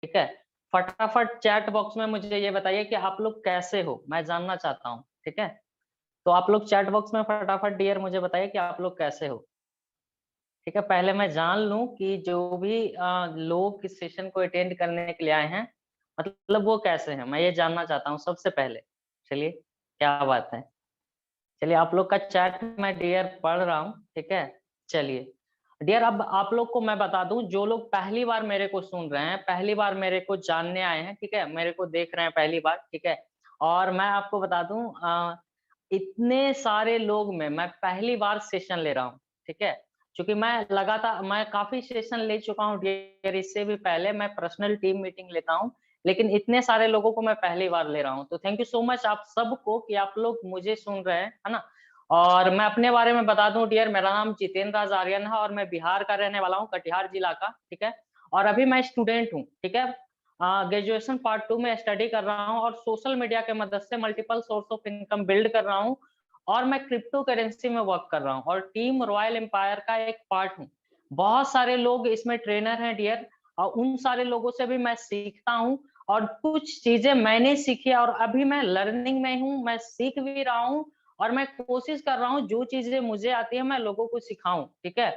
ठीक है। फटाफट चैट बॉक्स में मुझे ये बताइए कि आप लोग कैसे हो, मैं जानना चाहता हूँ, ठीक है। तो आप लोग चैट बॉक्स में फटाफट डियर मुझे बताइए कि आप लोग कैसे हो। ठीक है, पहले मैं जान लूं कि जो भी लोग इस सेशन को अटेंड करने के लिए आए हैं, मतलब वो कैसे हैं, मैं ये जानना चाहता हूँ सबसे पहले। चलिए, क्या बात है। चलिए, आप लोग का चैट मैं डियर पढ़ रहा हूँ, ठीक है। चलिए डियर, अब आप लोग को मैं बता दूं, जो लोग पहली बार मेरे को सुन रहे हैं, पहली बार मेरे को जानने आए हैं, ठीक है, मेरे को देख रहे हैं पहली बार, ठीक है। और मैं आपको बता दूं, इतने सारे लोग में मैं पहली बार सेशन ले रहा हूँ, ठीक है। क्योंकि मैं काफी सेशन ले चुका हूँ डियर, इससे भी पहले मैं पर्सनल टीम मीटिंग लेता हूँ, लेकिन इतने सारे लोगों को मैं पहली बार ले रहा हूँ। तो थैंक यू सो मच आप सबको कि आप लोग मुझे सुन रहे हैं, है ना। और मैं अपने बारे में बता दूं डियर, मेरा नाम जितेंद्र राज आर्यन है और मैं बिहार का रहने वाला हूँ, कटिहार जिला का, ठीक है। और अभी मैं स्टूडेंट हूँ, ठीक है। ग्रेजुएशन पार्ट 2 में स्टडी कर रहा हूँ और सोशल मीडिया के मदद से multiple source of income build कर रहा हूँ। और मैं क्रिप्टो करेंसी में वर्क कर रहा हूँ और टीम रॉयल एम्पायर का एक पार्ट हूँ। बहुत सारे लोग इसमें ट्रेनर हैं डियर, और उन सारे लोगों से भी मैं सीखता हूँ। और कुछ चीजें मैंने सीखी और अभी मैं लर्निंग में हूँ, मैं सीख भी रहा हूँ। और मैं कोशिश कर रहा हूँ जो चीजें मुझे आती है मैं लोगों को सिखाऊं, ठीक है।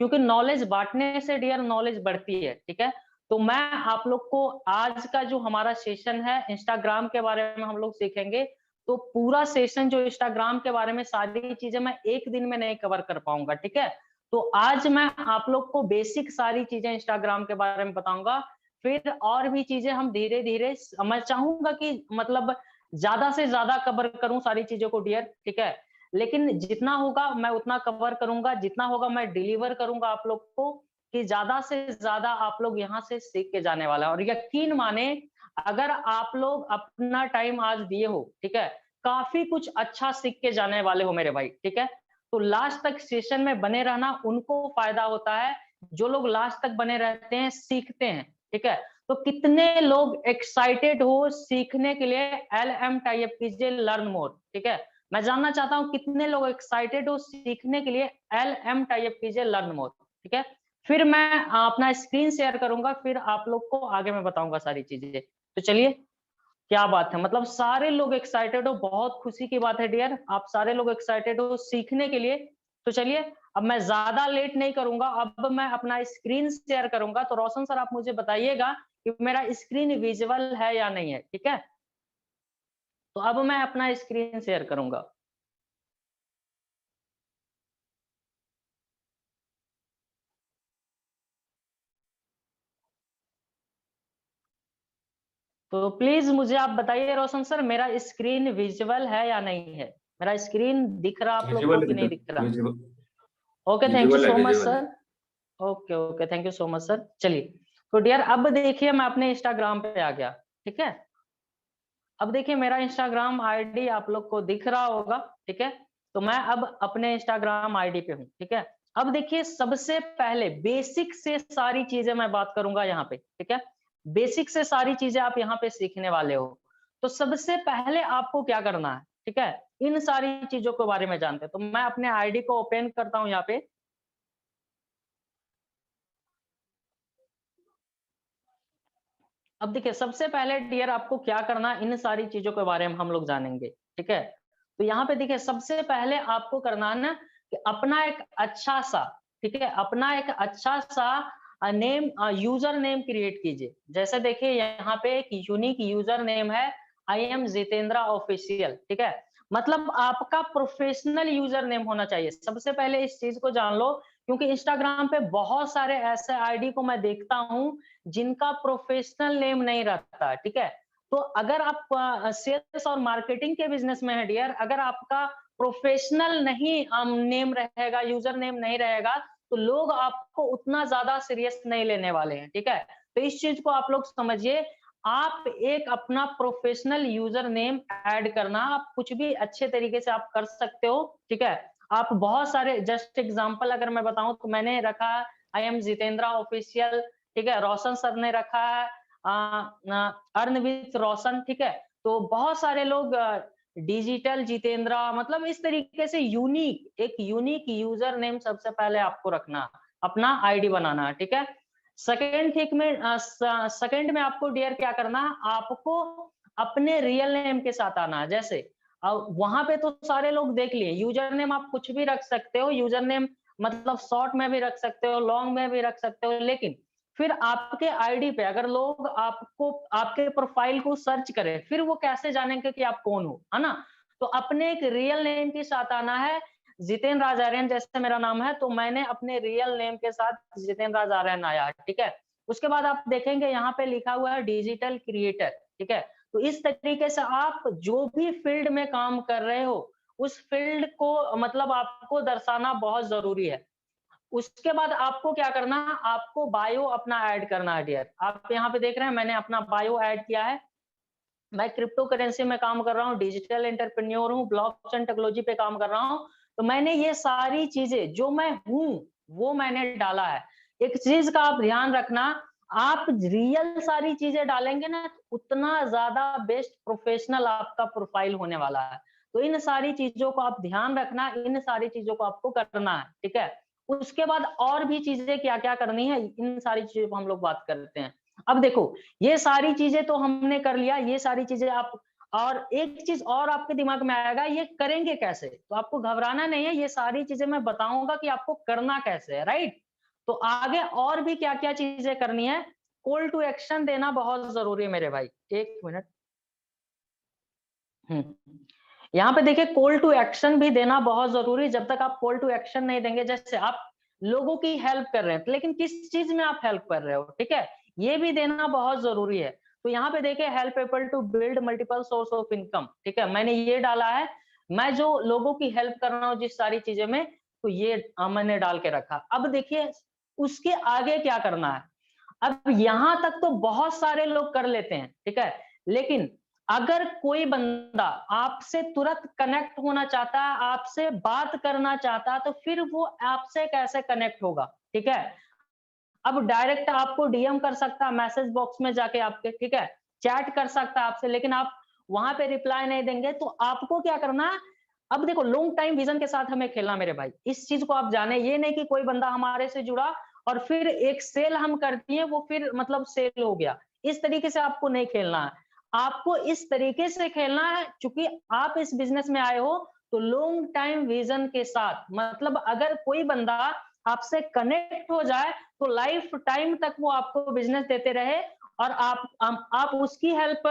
क्योंकि नॉलेज बांटने से डियर नॉलेज बढ़ती है, ठीक है। तो मैं आप लोग को आज का जो हमारा सेशन है इंस्टाग्राम के बारे में हम लोग सीखेंगे। तो पूरा सेशन जो इंस्टाग्राम के बारे में सारी चीजें मैं एक दिन में नहीं कवर कर पाऊंगा, ठीक है। तो आज मैं आप लोग को बेसिक सारी चीजें इंस्टाग्राम के बारे में बताऊंगा। फिर और भी चीजें हम धीरे धीरे, मैं चाहूंगा कि मतलब ज्यादा से ज्यादा कवर करूं सारी चीजों को डियर, ठीक है। लेकिन जितना होगा मैं उतना कवर करूंगा, जितना होगा मैं डिलीवर करूंगा आप लोग को, कि ज्यादा से ज्यादा आप लोग यहाँ से सीख के जाने वाला है। और यकीन माने, अगर आप लोग अपना टाइम आज दिए हो, ठीक है, काफी कुछ अच्छा सीख के जाने वाले हो मेरे भाई, ठीक है। तो लास्ट तक सेशन में बने रहना उनको फायदा होता है, जो लोग लास्ट तक बने रहते हैं, सीखते हैं, ठीक है। तो कितने लोग एक्साइटेड हो सीखने के लिए, LM टाइप कीजिए लर्न मोर, ठीक है। मैं जानना चाहता हूँ कितने लोग एक्साइटेड हो सीखने के लिए, LM टाइप कीजिए लर्न मोर, ठीक है। फिर मैं अपना स्क्रीन शेयर करूंगा, फिर आप लोग को आगे मैं बताऊंगा सारी चीजें। तो चलिए, क्या बात है, मतलब सारे लोग एक्साइटेड हो, बहुत खुशी की बात है डियर, आप सारे लोग एक्साइटेड हो सीखने के लिए। तो चलिए, अब मैं ज्यादा लेट नहीं करूंगा, अब मैं अपना स्क्रीन शेयर करूंगा। तो रोशन सर आप मुझे बताइएगा कि मेरा स्क्रीन विजुअल है या नहीं है, ठीक है। तो अब मैं अपना स्क्रीन शेयर करूंगा। तो प्लीज मुझे आप बताइए रोशन सर, मेरा स्क्रीन विजुअल है या नहीं है, मेरा स्क्रीन दिख रहा आप लोग को विजुअल कि नहीं दिख रहा। Visual okay, thank you visual है, सो मच विजुअल है। Sir. Okay okay, thank you so much sir. चलिए, तो डियर अब देखिए मैं अपने इंस्टाग्राम पे आ गया, ठीक है। अब देखिए मेरा इंस्टाग्राम आईडी आप लोग को दिख रहा होगा, ठीक है। तो मैं अब अपने इंस्टाग्राम आईडी पे हूँ, ठीक है। अब देखिए सबसे पहले बेसिक से सारी चीजें मैं बात करूंगा यहाँ पे, ठीक है। बेसिक से सारी चीजें आप यहाँ पे सीखने वाले हो। तो सबसे पहले आपको क्या करना है, ठीक है, इन सारी चीजों के बारे में जानते हैं। तो मैं अपने आईडी को ओपन करता हूँ यहाँ पे। अब देखिए सबसे पहले डियर आपको क्या करना है, इन सारी चीजों के बारे में हम लोग जानेंगे, ठीक है। तो यहाँ पे देखिए सबसे पहले आपको करना है ना, कि अपना एक अच्छा सा, ठीक है, अपना एक अच्छा सा नेम, यूजर नेम क्रिएट कीजिए। जैसे देखिए यहाँ पे एक यूनिक यूजर नेम है, आई एम जितेंद्रा ऑफिशियल, ठीक है। मतलब आपका प्रोफेशनल यूजर नेम होना चाहिए, सबसे पहले इस चीज को जान लो। क्योंकि इंस्टाग्राम पे बहुत सारे ऐसे आईडी को मैं देखता हूँ जिनका प्रोफेशनल नेम नहीं रहता है, ठीक है। तो अगर आप सेल्स और मार्केटिंग के बिजनेस में है डियर, अगर आपका प्रोफेशनल नहीं नेम रहेगा, यूजर नेम नहीं रहेगा, तो लोग आपको उतना ज्यादा सीरियस नहीं लेने वाले हैं, ठीक है। तो इस चीज को आप लोग समझिए। आप एक अपना प्रोफेशनल यूजर नेम ऐड करना, आप कुछ भी अच्छे तरीके से आप कर सकते हो, ठीक है। आप बहुत सारे, जस्ट एग्जांपल अगर मैं बताऊं तो मैंने रखा आई एम जितेंद्रा ऑफिशियल, ठीक है। रोशन सर ने रखा है अर्न विथ रोशन, ठीक है। तो बहुत सारे लोग डिजिटल जितेंद्रा, मतलब इस तरीके से यूनिक, एक यूनिक यूजर नेम सबसे पहले आपको रखना, अपना आईडी बनाना है, ठीक है। सेकंड में आपको डियर क्या करना है, आपको अपने रियल नेम के साथ आना है। जैसे वहां पे तो सारे लोग देख लिए, यूजर नेम आप कुछ भी रख सकते हो, यूजर नेम मतलब शॉर्ट में भी रख सकते हो, लॉन्ग में भी रख सकते हो, लेकिन फिर आपके आईडी पे अगर लोग आपको आपके प्रोफाइल को सर्च करें, फिर वो कैसे जानेंगे कि आप कौन हो, है ना? तो अपने एक रियल नेम के साथ आना है। जितेंद्र राजारायन जैसे मेरा नाम है, तो मैंने अपने रियल नेम के साथ जितेंद्र राजारायन आया, ठीक है? उसके बाद आप देखेंगे यहाँ पे लिखा हुआ है डिजिटल क्रिएटर, ठीक है? तो इस तरीके से आप जो भी फील्ड में काम कर रहे हो, उस फील्ड को मतलब आपको दर्शाना बहुत जरूरी है। उसके बाद आपको क्या करना है, आपको बायो अपना ऐड करना है डियर। आप यहाँ पे देख रहे हैं मैंने अपना बायो ऐड किया है। मैं क्रिप्टो करेंसी में काम कर रहा हूँ, डिजिटल एंटरप्रेन्योर हूँ, ब्लॉकचेन टेक्नोलॉजी पे काम कर रहा हूँ। तो मैंने ये सारी चीजें जो मैं हूँ, वो मैंने डाला है। एक चीज का आप ध्यान रखना, आप रियल सारी चीजें डालेंगे ना, उतना ज्यादा बेस्ट प्रोफेशनल आपका प्रोफाइल होने वाला है। तो इन सारी चीजों को आप ध्यान रखना, इन सारी चीजों को आपको करना है, ठीक है? उसके बाद और भी चीजें क्या-क्या करनी है, इन सारी चीजों को हम लोग बात करते हैं। अब देखो, ये सारी चीजें तो हमने कर लिया, ये सारी चीजें आप और एक चीज और आपके दिमाग में आएगा, ये करेंगे कैसे? तो आपको घबराना नहीं है, ये सारी चीजें मैं बताऊंगा कि आपको करना कैसे है, राइट? तो आगे और भी क्या-क्या चीजें करनी है, कॉल टू एक्शन देना बहुत जरूरी है मेरे भाई। 1 मिनट। हुँ। यहाँ पे देखिए कॉल टू एक्शन भी देना बहुत ज़रूरी है, जब तक आप कॉल टू एक्शन नहीं देंगे, जैसे आप लोगों की हेल्प कर रहे हैं, लेकिन किस चीज़ में आप हेल्प कर रहे हो, ठीक है? ये भी देना बहुत ज़रूरी है। तो यहाँ पे देखिए help people to build multiple source of income, ठीक है? मैंने ये डाला है, मैं जो लोगों की हेल्प कर रहा हूँ जिस सारी चीज़ें में, तो ये मैंने डाल के रखा। अब देखिए उसके आगे क्या करना है? अब यहाँ तक तो बहुत सारे लोग कर लेते हैं, ठीक है? लेकिन अगर कोई बंदा आपसे तुरंत कनेक्ट होना चाहता है, आपसे बात करना चाहता है, तो फिर वो आपसे कैसे कनेक्ट होगा, ठीक है? अब डायरेक्ट आपको डीएम कर सकता है मैसेज बॉक्स में जाके आपके, ठीक है? चैट कर सकता है आपसे, लेकिन आप वहां पे रिप्लाई नहीं देंगे, तो आपको क्या करना है? अब देखो लॉन्ग टाइम विजन के साथ हमें खेलना मेरे भाई, इस चीज को आप जाने, ये नहीं कि कोई बंदा हमारे से जुड़ा और फिर एक सेल हम कर दिए, वो फिर मतलब सेल हो गया। इस तरीके से आपको नहीं खेलना है। आपको इस तरीके से खेलना है, चूंकि आप इस बिजनेस में आए हो, तो लॉन्ग टाइम विजन के साथ, मतलब अगर कोई बंदा आपसे कनेक्ट हो जाए, तो लाइफ टाइम तक वो आपको बिजनेस देते रहे और आप उसकी हेल्प,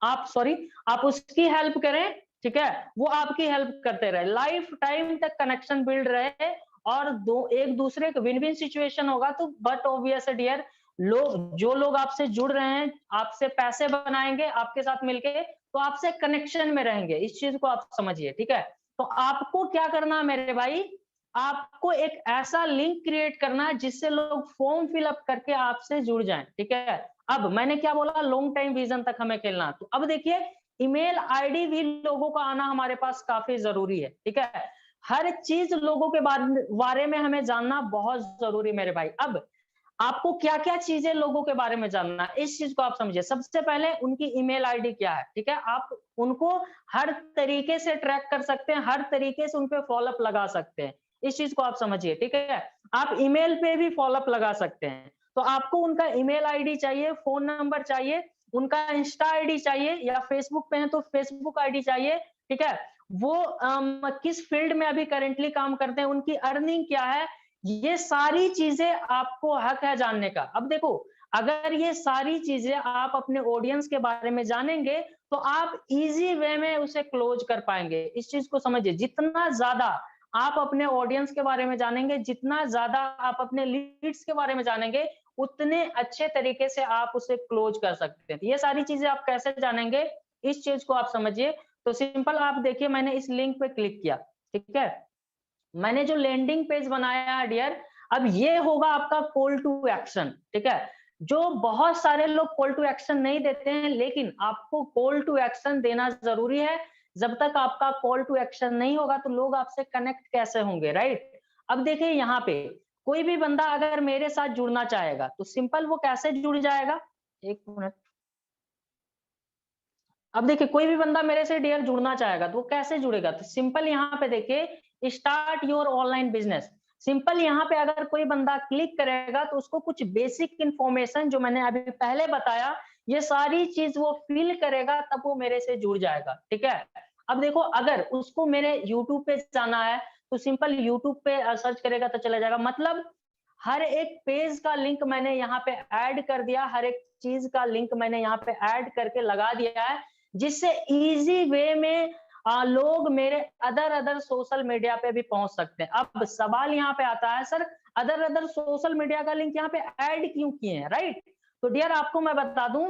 आप उसकी हेल्प करें, ठीक है? वो आपकी हेल्प करते रहे, लाइफ टाइम तक कनेक्शन बिल्ड रहे और दो एक दूसरे का विन विन सिचुएशन होगा। तो बट ऑब्वियस डियर, जो लोग आपसे जुड़ रहे हैं, आपसे पैसे बनाएंगे आपके साथ मिलके, तो आपसे कनेक्शन में रहेंगे, इस चीज को आप समझिए, ठीक है? तो आपको क्या करना है मेरे भाई, आपको एक ऐसा लिंक क्रिएट करना है जिससे लोग फॉर्म फिल अप करके आपसे जुड़ जाएं, ठीक है? अब मैंने क्या बोला, लॉन्ग टाइम विजन तक हमें खेलना। तो अब देखिए ईमेल आईडी भी लोगों का आना हमारे पास काफी जरूरी है, ठीक है? हर चीज लोगों के बारे में हमें जानना बहुत जरूरी है मेरे भाई। अब आपको क्या-क्या चीजें लोगों के बारे में जानना है, इस चीज को आप समझिए। सबसे पहले उनकी ईमेल आईडी क्या है, ठीक है? आप उनको हर तरीके से ट्रैक कर सकते हैं, हर तरीके से उन पे फॉलो अप लगा सकते हैं। इस चीज को आप समझिए, ठीक है? आप ईमेल पे भी फॉलो अप लगा सकते हैं। तो आपको उनका ईमेल आईडी चाहिए, फोन नंबर चाहिए, उनका इंस्टा आईडी चाहिए, या फेसबुक पे है तो फेसबुक आईडी चाहिए, ठीक है? वो किस फील्ड में अभी करेंटली काम करते हैं, उनकी अर्निंग क्या है, ये सारी चीजें आपको हक है जानने का। अब देखो, अगर ये सारी चीजें आप अपने ऑडियंस के बारे में जानेंगे, तो आप इजी वे में उसे क्लोज कर पाएंगे। इस चीज को समझिए, जितना ज्यादा आप अपने ऑडियंस के बारे में जानेंगे, जितना ज्यादा आप अपने लीड्स के बारे में जानेंगे, उतने अच्छे तरीके से आप उसे क्लोज कर सकते हैं। ये सारी चीजें आप कैसे जानेंगे, इस चीज को आप समझिए। तो सिंपल आप देखिए, मैंने इस लिंक पे क्लिक किया, ठीक है? मैंने जो लैंडिंग पेज बनाया है डियर, अब ये होगा आपका कॉल टू एक्शन, ठीक है? जो बहुत सारे लोग कॉल टू एक्शन नहीं देते हैं, लेकिन आपको कॉल टू एक्शन देना जरूरी है। जब तक आपका कॉल टू एक्शन नहीं होगा, तो लोग आपसे कनेक्ट कैसे होंगे, राइट? अब देखिए यहाँ पे कोई भी बंदा अगर मेरे साथ जुड़ना चाहेगा, तो सिंपल वो कैसे जुड़ जाएगा, 1 मिनट। अब देखिए कोई भी बंदा मेरे से डियर जुड़ना चाहेगा, तो वो कैसे जुड़ेगा? तो सिंपल यहाँ पे देखिए, start your online business. Simple यहाँ पे अगर कोई बंदा क्लिक करेगा तो उसको कुछ बेसिक इंफॉर्मेशन जो मैंने अभी पहले बताया, ये सारी चीज वो फिल करेगा तब वो मेरे से जुड़ जाएगा, ठीक है। अब देखो अगर उसको मेरे यूट्यूब पे जाना है तो सिंपल यूट्यूब पे सर्च करेगा तो चला जाएगा। मतलब हर एक पेज का लिंक मैंने यहाँ पे ऐड कर दिया, हर एक चीज का लिंक मैंने यहाँ पे ऐड करके लगा दिया है, जिससे इजी वे में लोग मेरे अदर अदर सोशल मीडिया पे भी पहुंच सकते हैं। अब सवाल यहाँ पे आता है, sir other other social media का लिंक यहाँ पे ऐड क्यों किए हैं, राइट। तो डियर आपको मैं बता दूं,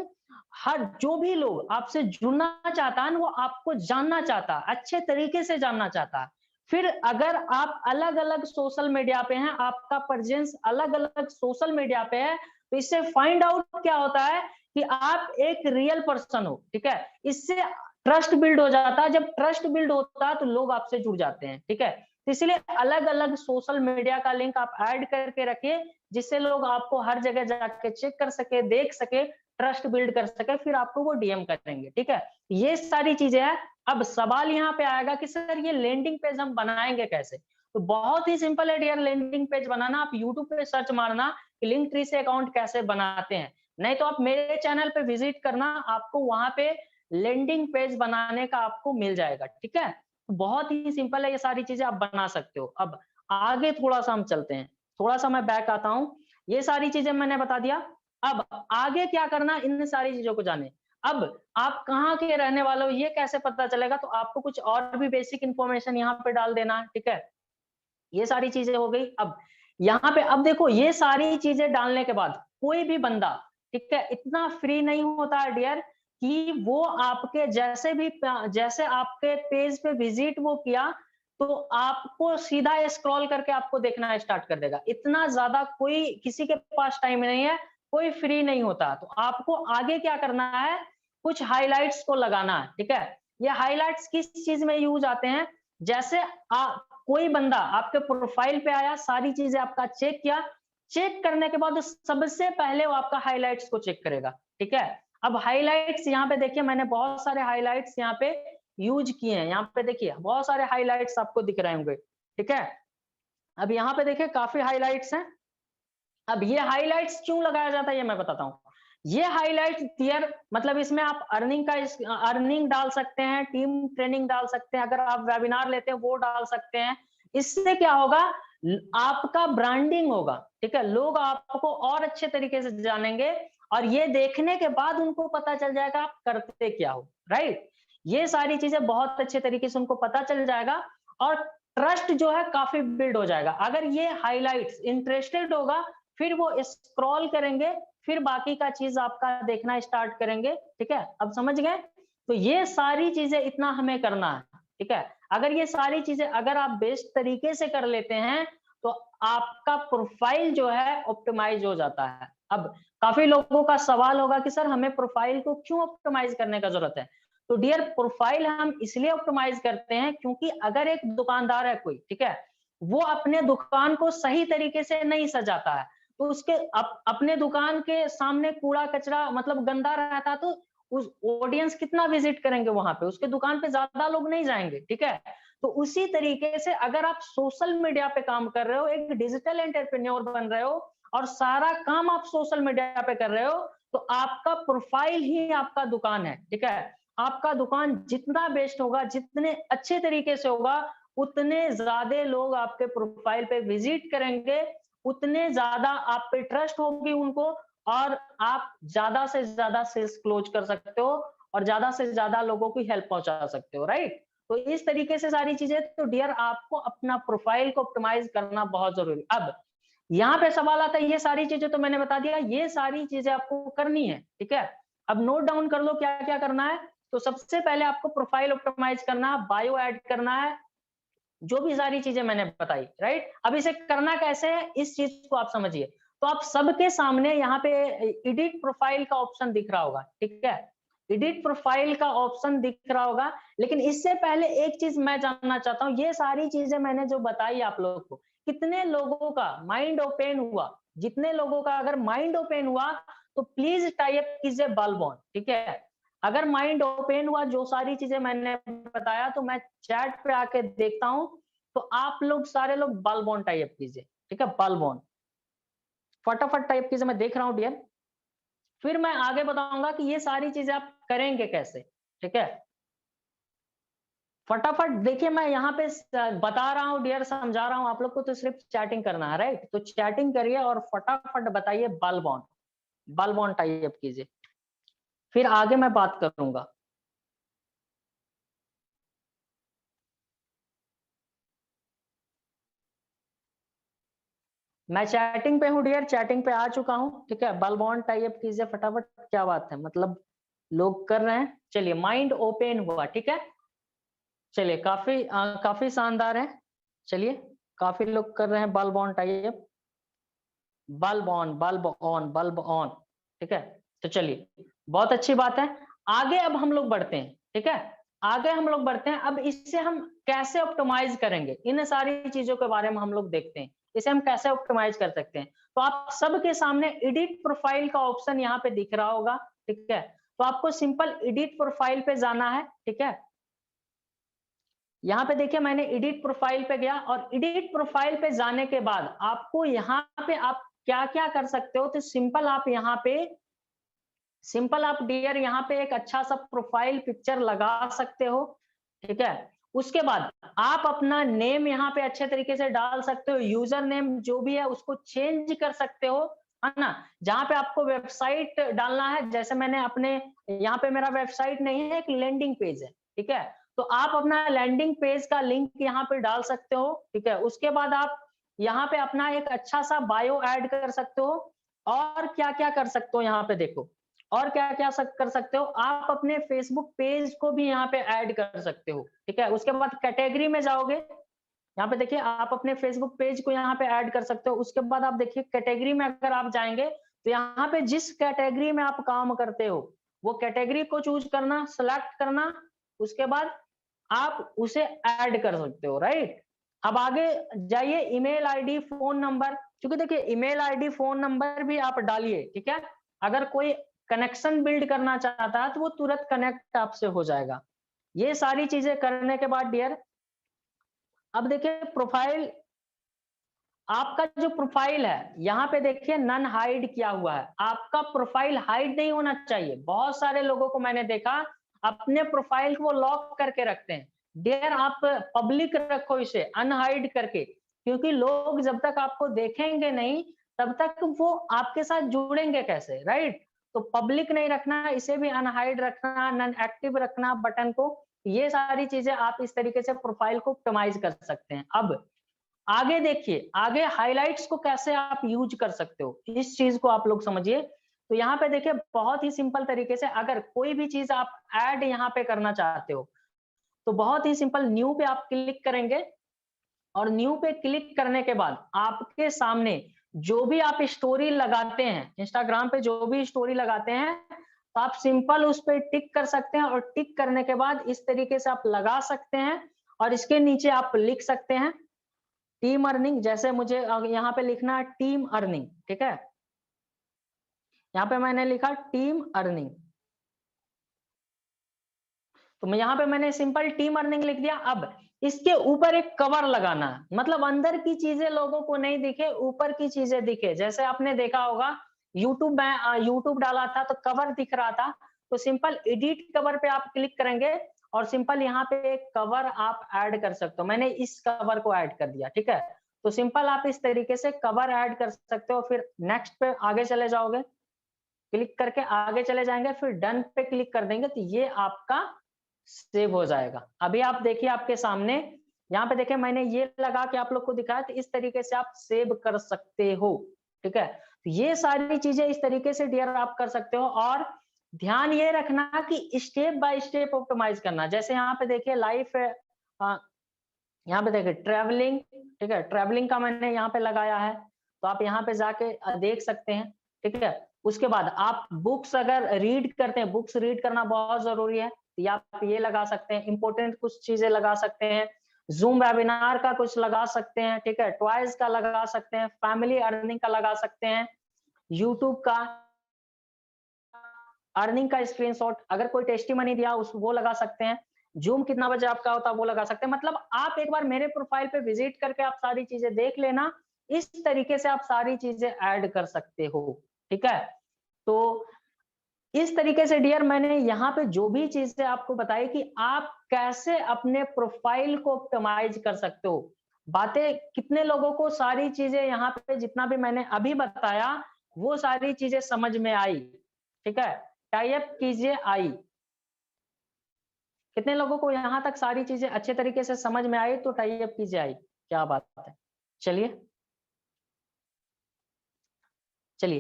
हर जो भी लोग आपसे जुड़ना चाहता है वो आपको जानना चाहता है, अच्छे तरीके से जानना चाहता है। फिर अगर आप अलग अलग सोशल मीडिया पे हैं, आपका प्रेजेंस अलग अलग सोशल मीडिया पे है, तो इससे फाइंड आउट क्या होता है कि आप एक रियल पर्सन हो, ठीक है। इससे ट्रस्ट बिल्ड हो जाता है, जब ट्रस्ट बिल्ड होता है तो लोग आपसे जुड़ जाते हैं, ठीक है। तो इसलिए अलग अलग सोशल मीडिया का लिंक आप ऐड करके रखिए, जिससे लोग आपको हर जगह जाके चेक कर सके, देख सके, ट्रस्ट बिल्ड कर सके, फिर आपको वो डीएम करेंगे, ठीक है। ये सारी चीजें हैं। अब सवाल यहाँ पे आएगा कि सर ये लैंडिंग पेज हम बनाएंगे कैसे। तो बहुत ही सिंपल है डियर, लैंडिंग पेज बनाना। आप यूट्यूब पे सर्च मारना कि लिंक ट्री से अकाउंट कैसे बनाते हैं, नहीं तो आप मेरे चैनल पे विजिट करना, आपको वहां पे लैंडिंग पेज बनाने का आपको मिल जाएगा, ठीक है। तो बहुत ही सिंपल है, ये सारी चीजें आप बना सकते हो। अब आगे थोड़ा सा हम चलते हैं, थोड़ा सा मैं बैक आता हूँ। ये सारी चीजें मैंने बता दिया। अब आगे क्या करना, इन सारी चीजों को जाने। अब आप कहाँ के रहने वाले हो ये कैसे पता चलेगा, तो आपको कुछ और भी बेसिक इंफॉर्मेशन यहाँ पे डाल देना है, ठीक है। ये सारी चीजें हो गई। अब यहाँ पे अब देखो, ये सारी चीजें डालने के बाद कोई भी बंदा, ठीक है, इतना फ्री नहीं होता है डियर कि वो आपके जैसे आपके पेज पे विजिट वो किया तो आपको सीधा स्क्रॉल करके आपको देखना स्टार्ट कर देगा। इतना ज्यादा कोई किसी के पास टाइम नहीं है, कोई फ्री नहीं होता। तो आपको आगे क्या करना है, कुछ हाइलाइट्स को लगाना है, ठीक है। ये हाइलाइट्स किस चीज में यूज आते हैं, जैसे कोई बंदा आपके प्रोफाइल पे आया, सारी चीजें आपका चेक किया, चेक करने के बाद सबसे पहले वो आपका हाइलाइट्स को चेक करेगा, ठीक है। अब हाइलाइट्स यहाँ पे देखिए, मैंने बहुत सारे हाइलाइट्स यहाँ पे यूज किए हैं। यहाँ पे देखिए बहुत सारे हाइलाइट्स आपको दिख रहे होंगे, ठीक है। अब यहाँ पे देखिए काफी हाइलाइट्स हैं। अब ये हाइलाइट्स क्यों लगाया जाता है ये मैं बताता हूँ। ये हाइलाइट टियर मतलब इसमें आप अर्निंग डाल सकते हैं, टीम ट्रेनिंग डाल सकते हैं, अगर आप वेबिनार लेते हैं वो डाल सकते हैं। इससे क्या होगा, आपका ब्रांडिंग होगा, ठीक है। लोग आपको और अच्छे तरीके से जानेंगे और ये देखने के बाद उनको पता चल जाएगा आप करते क्या हो, राइट। ये सारी चीजें बहुत अच्छे तरीके से उनको पता चल जाएगा और ट्रस्ट जो है काफी बिल्ड हो जाएगा। अगर ये हाइलाइट्स इंटरेस्टेड होगा फिर वो स्क्रॉल करेंगे, फिर बाकी का चीज आपका देखना स्टार्ट करेंगे, ठीक है। अब समझ गए। तो ये सारी चीजें इतना हमें करना है, ठीक है। अगर ये सारी चीजें अगर आप बेस्ट तरीके से कर लेते हैं तो आपका प्रोफाइल जो है ऑप्टिमाइज हो जाता है। अब काफी लोगों का सवाल होगा कि सर हमें प्रोफाइल को क्यों ऑप्टिमाइज करने का जरूरत है। तो डियर प्रोफाइल हम इसलिए ऑप्टिमाइज करते हैं क्योंकि अगर एक दुकानदार है कोई, ठीक है, वो अपने दुकान को सही तरीके से नहीं सजाता है तो उसके अपने दुकान के सामने कूड़ा कचरा मतलब गंदा रहता तो उस ऑडियंस कितना विजिट करेंगे वहां पे, उसके दुकान पे ज्यादा लोग नहीं जाएंगे, ठीक है। तो उसी तरीके से अगर आप सोशल मीडिया पे काम कर रहे हो, एक डिजिटल एंटरप्रेन्योर बन रहे हो और सारा काम आप सोशल मीडिया पे कर रहे हो, तो आपका प्रोफाइल ही आपका दुकान है, ठीक है। आपका दुकान जितना बेस्ट होगा, जितने अच्छे तरीके से होगा, उतने ज्यादा लोग आपके प्रोफाइल पे विजिट करेंगे, उतने ज्यादा आप पे ट्रस्ट होगी उनको और आप ज्यादा से ज्यादा सेल्स क्लोज कर सकते हो और ज्यादा से ज्यादा लोगों की हेल्प पहुंचा सकते हो, राइट। तो इस तरीके से सारी चीजें, तो डियर आपको अपना प्रोफाइल को ऑप्टिमाइज करना बहुत जरूरी। अब यहाँ पे सवाल आता है, ये सारी चीजें तो मैंने बता दिया, ये सारी चीजें आपको करनी है, ठीक है। अब नोट डाउन कर लो क्या क्या करना है। तो सबसे पहले आपको प्रोफाइल ऑप्टिमाइज करना है, बायो ऐड करना है, जो भी सारी चीजें मैंने बताई, राइट। अब इसे करना कैसे है इस चीज को आप समझिए। तो आप सबके सामने यहाँ पे एडिट प्रोफाइल का ऑप्शन दिख रहा होगा, ठीक है। एडिट प्रोफाइल का ऑप्शन दिख रहा होगा, लेकिन इससे पहले एक चीज मैं जानना चाहता हूँ, ये सारी चीजें मैंने जो बताई आप लोगों को, कितने लोगों का माइंड ओपन हुआ। जितने लोगों का अगर माइंड ओपन हुआ तो प्लीज टाइप कीजिए बलबॉन, ठीक है। अगर माइंड ओपन हुआ, जो सारी चीजें मैंने बताया, तो मैं चैट पे आके देखता हूँ तो आप लोग सारे लोग बॉन्ड टाइप कीजिए, ठीक है, बॉन्ड फटाफट टाइप कीजिए, मैं देख रहा हूँ डियर। फिर मैं आगे बताऊंगा कि ये सारी चीजें आप करेंगे कैसे, ठीक है। फटाफट देखिए, मैं यहाँ पे बता रहा हूँ डियर, समझा रहा हूँ आप लोग को, तो सिर्फ चैटिंग करना है, राइट। तो चैटिंग करिए और फटाफट बताइए बॉन्ड टाइप कीजिए, फिर आगे मैं बात करूंगा। मैं चैटिंग पे हूँ डियर, चैटिंग पे आ चुका हूँ, ठीक है। बॉन्ड टाइप कीजिए फटाफट, क्या बात है, मतलब लोग कर रहे हैं। चलिए, माइंड ओपन हुआ, ठीक है। चलिए, काफी शानदार है। चलिए, काफी लोग कर रहे हैं बॉन्ड टाइप, बल्ब ऑन, ठीक है। तो चलिए, बहुत अच्छी बात है। आगे अब हम लोग बढ़ते हैं, ठीक है। आगे हम लोग बढ़ते हैं, अब इससे हम कैसे ऑप्टिमाइज करेंगे, इन सारी चीजों के बारे में हम लोग देखते हैं, इसे हम कैसे ऑप्टिमाइज कर सकते हैं। तो आप सबके सामने एडिट प्रोफाइल का ऑप्शन यहाँ पे दिख रहा होगा, ठीक है। तो आपको सिंपल एडिट प्रोफाइल पे जाना है, ठीक है। यहाँ पे देखिए, मैंने एडिट प्रोफाइल पे गया, और एडिट प्रोफाइल पे जाने के बाद आपको यहाँ पे आप क्या क्या कर सकते हो। तो सिंपल आप डियर यहाँ पे एक अच्छा सा प्रोफाइल पिक्चर लगा सकते हो, ठीक है। उसके बाद आप अपना नेम यहाँ पे अच्छे तरीके से डाल सकते हो, यूजर नेम जो भी है उसको चेंज कर सकते हो, है ना। जहाँ पे आपको वेबसाइट डालना है, जैसे मैंने अपने यहाँ पे, मेरा वेबसाइट नहीं है, एक लैंडिंग पेज है, ठीक है। तो आप अपना लैंडिंग पेज का लिंक यहाँ पे डाल सकते हो, ठीक है। उसके बाद आप यहाँ पे अपना एक अच्छा सा बायो ऐड कर सकते हो। और क्या क्या कर सकते हो यहाँ पे देखो, और क्या क्या कर सकते हो, आप अपने फेसबुक पेज को भी यहाँ पे ऐड कर सकते हो, ठीक है। उसके बाद कैटेगरी में जाओगे, यहाँ पे देखिए, आप अपने फेसबुक पेज को यहाँ पे ऐड कर सकते हो। उसके बाद आप देखिए कैटेगरी में अगर आप जाएंगे, तो यहाँ पे जिस कैटेगरी में आप काम करते हो, वो कैटेगरी को चूज करना, सेलेक्ट करना। उसके बाद आप उसे ऐड कर सकते हो, राइट। अब आगे जाइए, ईमेल आईडी, फोन नंबर, क्योंकि देखिए ईमेल आईडी, फोन नंबर भी आप डालिए, ठीक है। अगर कोई कनेक्शन बिल्ड करना चाहता है, तो वो तुरंत कनेक्ट आपसे हो जाएगा। ये सारी चीजें करने के बाद डियर, अब देखिए प्रोफाइल, आपका जो प्रोफाइल है, यहाँ पे देखिए नन हाइड किया हुआ है। आपका प्रोफाइल हाइड नहीं होना चाहिए। बहुत सारे लोगों को मैंने देखा अपने प्रोफाइल को लॉक करके रखते हैं। डियर, आप पब्लिक रखो इसे, अनहाइड करके, क्योंकि लोग जब तक आपको देखेंगे नहीं, तब तक वो आपके साथ जुड़ेंगे कैसे, राइट। तो पब्लिक नहीं रखना, इसे भी अनहाइड रखना, नन एक्टिव रखना बटन को। ये सारी चीजें आप इस तरीके से प्रोफाइल को ऑप्टिमाइज कर सकते हैं। अब आगे देखिए, आगे हाइलाइट्स को कैसे आप यूज कर सकते हो, इस चीज को आप लोग समझिए। तो यहाँ पे देखिए, बहुत ही सिंपल तरीके से अगर कोई भी चीज आप ऐड यहाँ पे करना चाहते हो, तो बहुत ही सिंपल, न्यू पे आप क्लिक करेंगे, और न्यू पे क्लिक करने के बाद आपके सामने जो भी आप स्टोरी लगाते हैं, इंस्टाग्राम पे जो भी स्टोरी लगाते हैं, तो आप सिंपल उस पर टिक कर सकते हैं, और टिक करने के बाद इस तरीके से आप लगा सकते हैं। और इसके नीचे आप लिख सकते हैं टीम अर्निंग, जैसे मुझे यहाँ पे लिखना है टीम अर्निंग, ठीक है। यहाँ पे मैंने लिखा टीम अर्निंग, तो मैं यहाँ पे मैंने सिंपल टीम अर्निंग लिख दिया। अब इसके ऊपर एक कवर लगाना है, मतलब अंदर की चीजें लोगों को नहीं दिखे, ऊपर की चीजें दिखे। जैसे आपने देखा होगा यूट्यूब में, यूट्यूब डाला था तो कवर दिख रहा था, तो सिंपल एडिट कवर पे आप क्लिक करेंगे, और सिंपल यहाँ पे एक कवर आप ऐड कर सकते हो। मैंने इस कवर को ऐड कर दिया, ठीक है। तो सिंपल आप इस तरीके से कवर ऐड कर सकते हो। फिर नेक्स्ट पे आगे चले जाओगे, क्लिक करके आगे चले जाएंगे, फिर डन पे क्लिक कर देंगे, तो ये आपका सेव हो जाएगा। अभी आप देखिए आपके सामने, यहाँ पे देखिए मैंने ये लगा के आप लोग को दिखाया, तो इस तरीके से आप सेव कर सकते हो, ठीक है। तो ये सारी चीजें इस तरीके से डियर आप कर सकते हो। और ध्यान ये रखना कि स्टेप बाय स्टेप ऑप्टिमाइज करना। जैसे यहाँ पे देखिए लाइफ, यहाँ पे देखिए ट्रैवलिंग, ठीक है, ट्रैवलिंग का मैंने यहाँ पे लगाया है, तो आप यहाँ पे जाके देख सकते हैं, ठीक है। उसके बाद आप बुक्स अगर रीड करते हैं, बुक्स रीड करना बहुत जरूरी है, या आप ये लगा सकते हैं, इंपॉर्टेंट कुछ चीजें लगा सकते हैं, जूम वेबिनार का कुछ लगा सकते हैं, ठीक है, टॉयज का लगा सकते हैं, फैमिली अर्निंग का लगा सकते हैं, यूट्यूब का अर्निंग का स्क्रीनशॉट, अगर कोई टेस्टिमनी दिया उस वो लगा सकते हैं। जूम कितना बजे आपका होता है वो लगा सकते हैं। मतलब आप एक बार मेरे प्रोफाइल पे विजिट करके आप सारी चीजें देख लेना, इस तरीके से आप सारी चीजें ऐड कर सकते हो, ठीक है। तो इस तरीके से डियर मैंने यहाँ पे जो भी चीजें आपको बताई कि आप कैसे अपने प्रोफाइल को ऑप्टिमाइज कर सकते हो। बातें कितने लोगों को सारी चीजें यहाँ पे जितना भी मैंने अभी बताया वो सारी चीजें समझ में आई, ठीक है। टाइप कीजिए आई। कितने लोगों को यहाँ तक सारी चीजें अच्छे तरीके से समझ में आई तो टाइप कीजिए आई। क्या बात है। चलिए चलिए,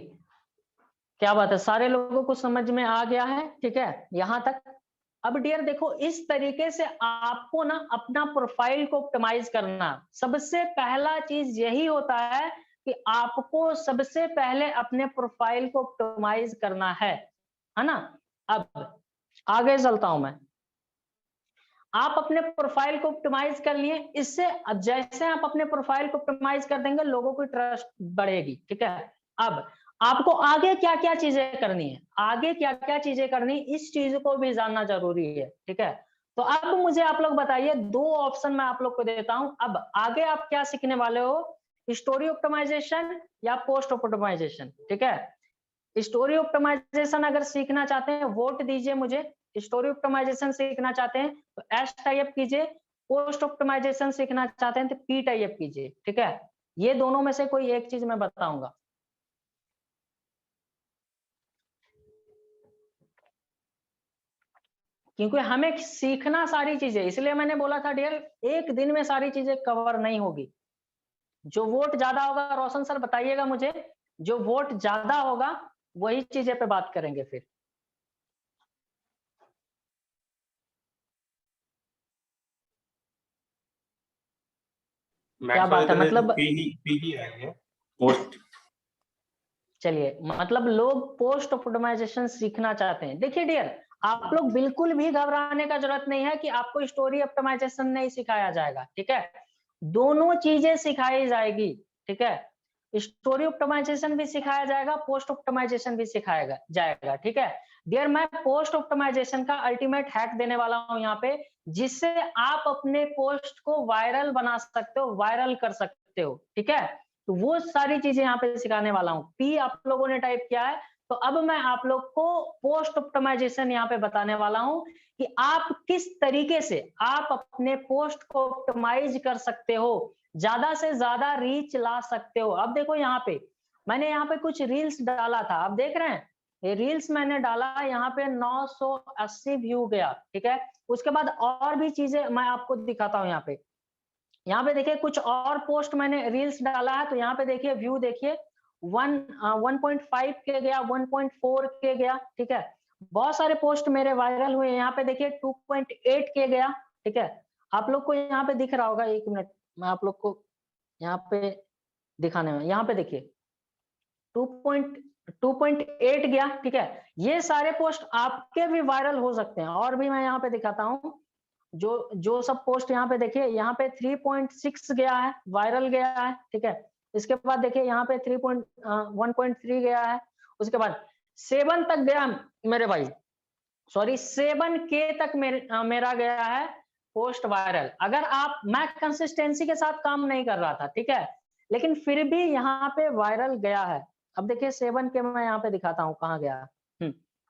क्या बात है, सारे लोगों को समझ में आ गया है, ठीक है यहाँ तक। अब डियर देखो, इस तरीके से आपको ना अपना प्रोफाइल को ऑप्टिमाइज करना, सबसे पहला चीज यही होता है कि आपको सबसे पहले अपने प्रोफाइल को ऑप्टिमाइज करना है ना। अब आगे चलता हूं मैं। आप अपने प्रोफाइल को ऑप्टिमाइज कर लिए, इससे अब जैसे आप अपने प्रोफाइल को ऑप्टिमाइज कर देंगे लोगों की ट्रस्ट बढ़ेगी, ठीक है। अब आपको आगे क्या क्या चीजें करनी है, आगे क्या क्या चीजें करनी, इस चीज को भी जानना जरूरी है, ठीक है। तो अब मुझे आप लोग बताइए, दो ऑप्शन मैं आप लोग को देता हूं, अब आगे आप क्या सीखने वाले हो, स्टोरी ऑप्टिमाइजेशन या पोस्ट ऑप्टिमाइजेशन, ठीक है। स्टोरी ऑप्टिमाइजेशन अगर सीखना चाहते हैं वोट दीजिए मुझे। स्टोरी ऑप्टिमाइजेशन सीखना चाहते हैं तो एस टाइप कीजिए, पोस्ट ऑप्टिमाइजेशन सीखना चाहते हैं तो पी टाइप कीजिए, ठीक है। ये दोनों में से कोई एक चीज मैं बताऊंगा। क्योंकि हमें सीखना सारी चीजें, इसलिए मैंने बोला था डियर एक दिन में सारी चीजें कवर नहीं होगी। जो वोट ज्यादा होगा, रोशन सर बताइएगा मुझे, जो वोट ज्यादा होगा वही चीजें पे बात करेंगे फिर। क्या बात है, मतलब पी ही आएंगे पोस्ट। चलिए, मतलब लोग पोस्ट ऑप्टिमाइजेशन सीखना चाहते हैं। देखिए डियर, आप लोग बिल्कुल भी घबराने का जरूरत नहीं है कि आपको स्टोरी ऑप्टिमाइजेशन नहीं सिखाया जाएगा, ठीक है। दोनों चीजें सिखाई जाएगी, ठीक है। स्टोरी ऑप्टिमाइजेशन भी सिखाया जाएगा, पोस्ट ऑप्टिमाइजेशन भी सिखाया जाएगा, ठीक है। डियर मैं पोस्ट ऑप्टिमाइजेशन का अल्टीमेट हैक देने वाला हूं यहाँ पे, जिससे आप अपने पोस्ट को वायरल बना सकते हो, वायरल कर सकते हो, ठीक है। तो वो सारी चीजें यहाँ पे सिखाने वाला हूँ। पी आप लोगों ने टाइप किया है, तो अब मैं आप लोग को पोस्ट ऑप्टिमाइजेशन यहाँ पे बताने वाला हूँ कि आप किस तरीके से आप अपने पोस्ट को ऑप्टिमाइज कर सकते हो, ज्यादा से ज्यादा रीच ला सकते हो। अब देखो यहाँ पे मैंने यहाँ पे कुछ रील्स डाला था, आप देख रहे हैं ये रील्स मैंने डाला, यहाँ पे 980 व्यू गया, ठीक है। उसके बाद और भी चीजें मैं आपको दिखाता हूँ। यहाँ पे देखिए कुछ और पोस्ट मैंने रील्स डाला है, तो यहाँ पे देखिए व्यू देखिए 1.5 के गया, 1.4 के गया, ठीक है। बहुत सारे पोस्ट मेरे वायरल हुए। यहाँ पे देखिए 2.8 के गया, ठीक है। आप लोग को यहाँ पे दिख रहा होगा, एक मिनट मैं आप लोग को यहाँ पे दिखाने में, यहाँ पे देखिए 2.8 गया, ठीक है। ये सारे पोस्ट आपके भी वायरल हो सकते हैं। और भी मैं यहाँ पे दिखाता हूँ, जो जो सब पोस्ट यहाँ पे देखिए, यहाँ पे 3.6 गया है, वायरल गया है, ठीक है। इसके बाद देखिए यहाँ पे 1.3 गया है। उसके बाद 7 तक गया मेरे भाई, सॉरी 7K तक मेरा गया है पोस्ट वायरल। अगर आप, मैं कंसिस्टेंसी के साथ काम नहीं कर रहा था, ठीक है, लेकिन फिर भी यहाँ पे वायरल गया है। अब देखिए 7K मैं यहाँ पे दिखाता हूँ कहाँ गया।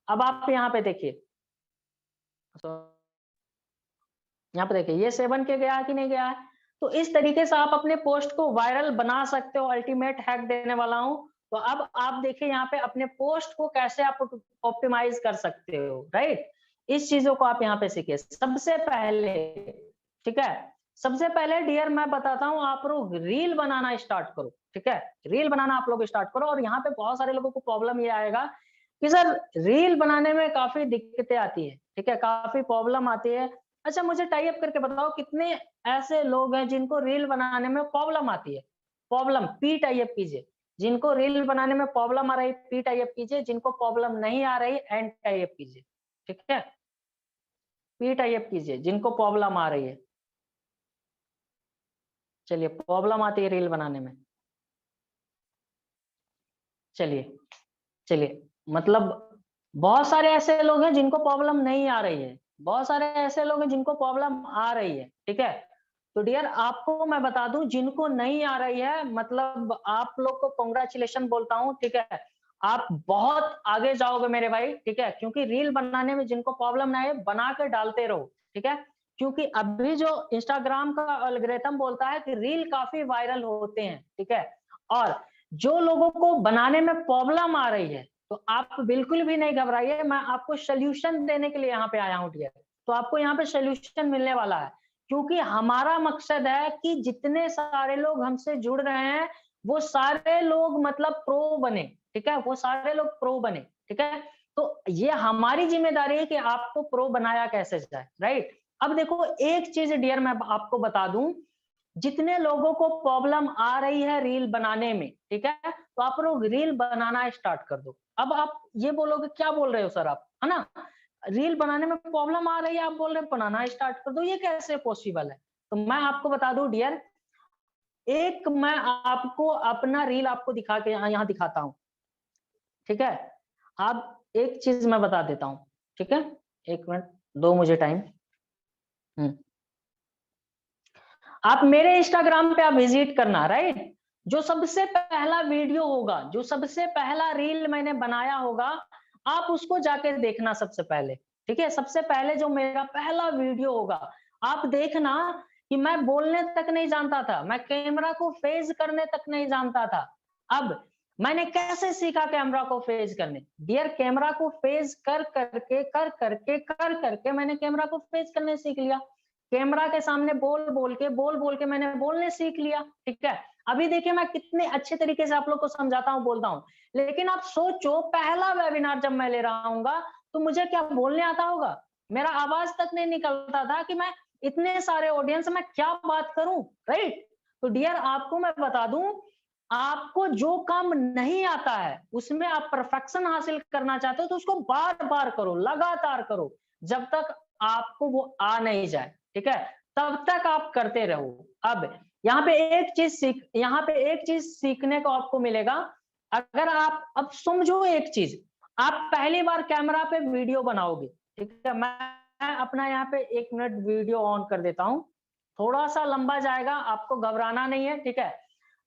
अब आप यहाँ पे देखिए, यहाँ पे देखिए ये 7K गया कि नहीं गया है। तो इस तरीके से आप अपने पोस्ट को वायरल बना सकते हो। अल्टीमेट हैक देने वाला हूं। तो अब आप देखिए यहाँ पे अपने पोस्ट को कैसे आप ऑप्टिमाइज कर सकते हो, राइट। इस चीजों को आप यहाँ पे सीखिए सबसे पहले, ठीक है। सबसे पहले डियर मैं बताता हूँ, आप लोग रील बनाना स्टार्ट करो, ठीक है। रील बनाना आप लोग स्टार्ट करो। और यहाँ पे बहुत सारे लोगों को प्रॉब्लम ये आएगा कि सर रील बनाने में काफी दिक्कतें आती है, ठीक है, काफी प्रॉब्लम आती है। अच्छा मुझे टाइप करके बताओ कितने ऐसे लोग हैं जिनको रील बनाने में प्रॉब्लम आती है। प्रॉब्लम पी टाइप कीजिए, जिनको रील बनाने में प्रॉब्लम आ रही पी टाइप कीजिए, जिनको प्रॉब्लम नहीं आ रही एन टाइप कीजिए, ठीक है। पी टाइप कीजिए जिनको प्रॉब्लम आ रही है। चलिए, प्रॉब्लम आती है रील बनाने में, चलिए चलिए, मतलब बहुत सारे ऐसे लोग हैं जिनको प्रॉब्लम नहीं आ रही है, बहुत सारे ऐसे लोग हैं जिनको प्रॉब्लम आ रही है, ठीक है। तो डियर आपको मैं बता दूं, जिनको नहीं आ रही है मतलब आप लोग को कॉन्ग्रेचुलेशन बोलता हूं, ठीक है। आप बहुत आगे जाओगे मेरे भाई, ठीक है, क्योंकि रील बनाने में जिनको प्रॉब्लम ना है बना के डालते रहो, ठीक है। क्योंकि अभी जो इंस्टाग्राम का एल्गोरिथम बोलता है कि रील काफी वायरल होते हैं, ठीक है। और जो लोगों को बनाने में प्रॉब्लम आ रही है, तो आप बिल्कुल भी नहीं घबराइए, मैं आपको सोल्यूशन देने के लिए यहाँ पे आया हूँ डियर। तो आपको यहाँ पे सोल्यूशन मिलने वाला है, क्योंकि हमारा मकसद है कि जितने सारे लोग हमसे जुड़ रहे हैं वो सारे लोग मतलब प्रो बने, ठीक है, वो सारे लोग प्रो बने, ठीक है। तो ये हमारी जिम्मेदारी है कि आपको प्रो बनाया कैसे जाए, राइट। अब देखो एक चीज डियर मैं आपको बता दूं, जितने लोगों को प्रॉब्लम आ रही है रील बनाने में, ठीक है, तो आप लोग रील बनाना स्टार्ट कर दो। अब आप ये बोलोगे क्या बोल रहे हो सर आप, है ना, रील बनाने में प्रॉब्लम आ रही है, आप बोल रहे हैं बनाना स्टार्ट कर दो, ये कैसे पॉसिबल है। तो मैं आपको बता दूं डियर, एक मैं आपको अपना रील आपको दिखा के यहाँ दिखाता हूँ, ठीक है। आप एक चीज मैं बता देता हूँ, ठीक है, एक मिनट दो मुझे टाइम। आप मेरे इंस्टाग्राम पे आप विजिट करना, राइट। जो सबसे पहला वीडियो होगा, जो सबसे पहला रील मैंने बनाया होगा, आप उसको जाके देखना सबसे पहले, ठीक है। सबसे पहले जो मेरा पहला वीडियो होगा, आप देखना कि मैं बोलने तक नहीं जानता था, मैं कैमरा को फेस करने तक नहीं जानता था। अब मैंने कैसे सीखा कैमरा को फेस करने, डियर कैमरा को फेस कर करके मैंने कैमरा को फेस करने सीख लिया। कैमरा के सामने बोल बोल के मैंने बोलने सीख लिया, ठीक है। अभी देखिए मैं कितने अच्छे तरीके से आप लोग को समझाता हूँ, बोलता हूँ। लेकिन आप सोचो पहला वेबिनार जब मैं ले रहा हूँ तो मुझे क्या बोलने आता होगा, मेरा आवाज तक नहीं निकलता था कि मैं इतने सारे ऑडियंस में क्या बात करूं, राइट। तो डियर आपको मैं बता दूं, आपको जो काम नहीं आता है उसमें आप परफेक्शन हासिल करना चाहते हो तो उसको बार बार करो, लगातार करो, जब तक आपको वो आ नहीं जाए, ठीक है, तब तक आप करते रहो। अब यहाँ पे एक चीज सीखने को आपको मिलेगा। अगर आप अब समझो एक चीज, आप पहली बार कैमरा पे वीडियो बनाओगे, ठीक है। मैं अपना यहाँ पे एक मिनट वीडियो ऑन कर देता हूँ, थोड़ा सा लंबा जाएगा, आपको घबराना नहीं है, ठीक है।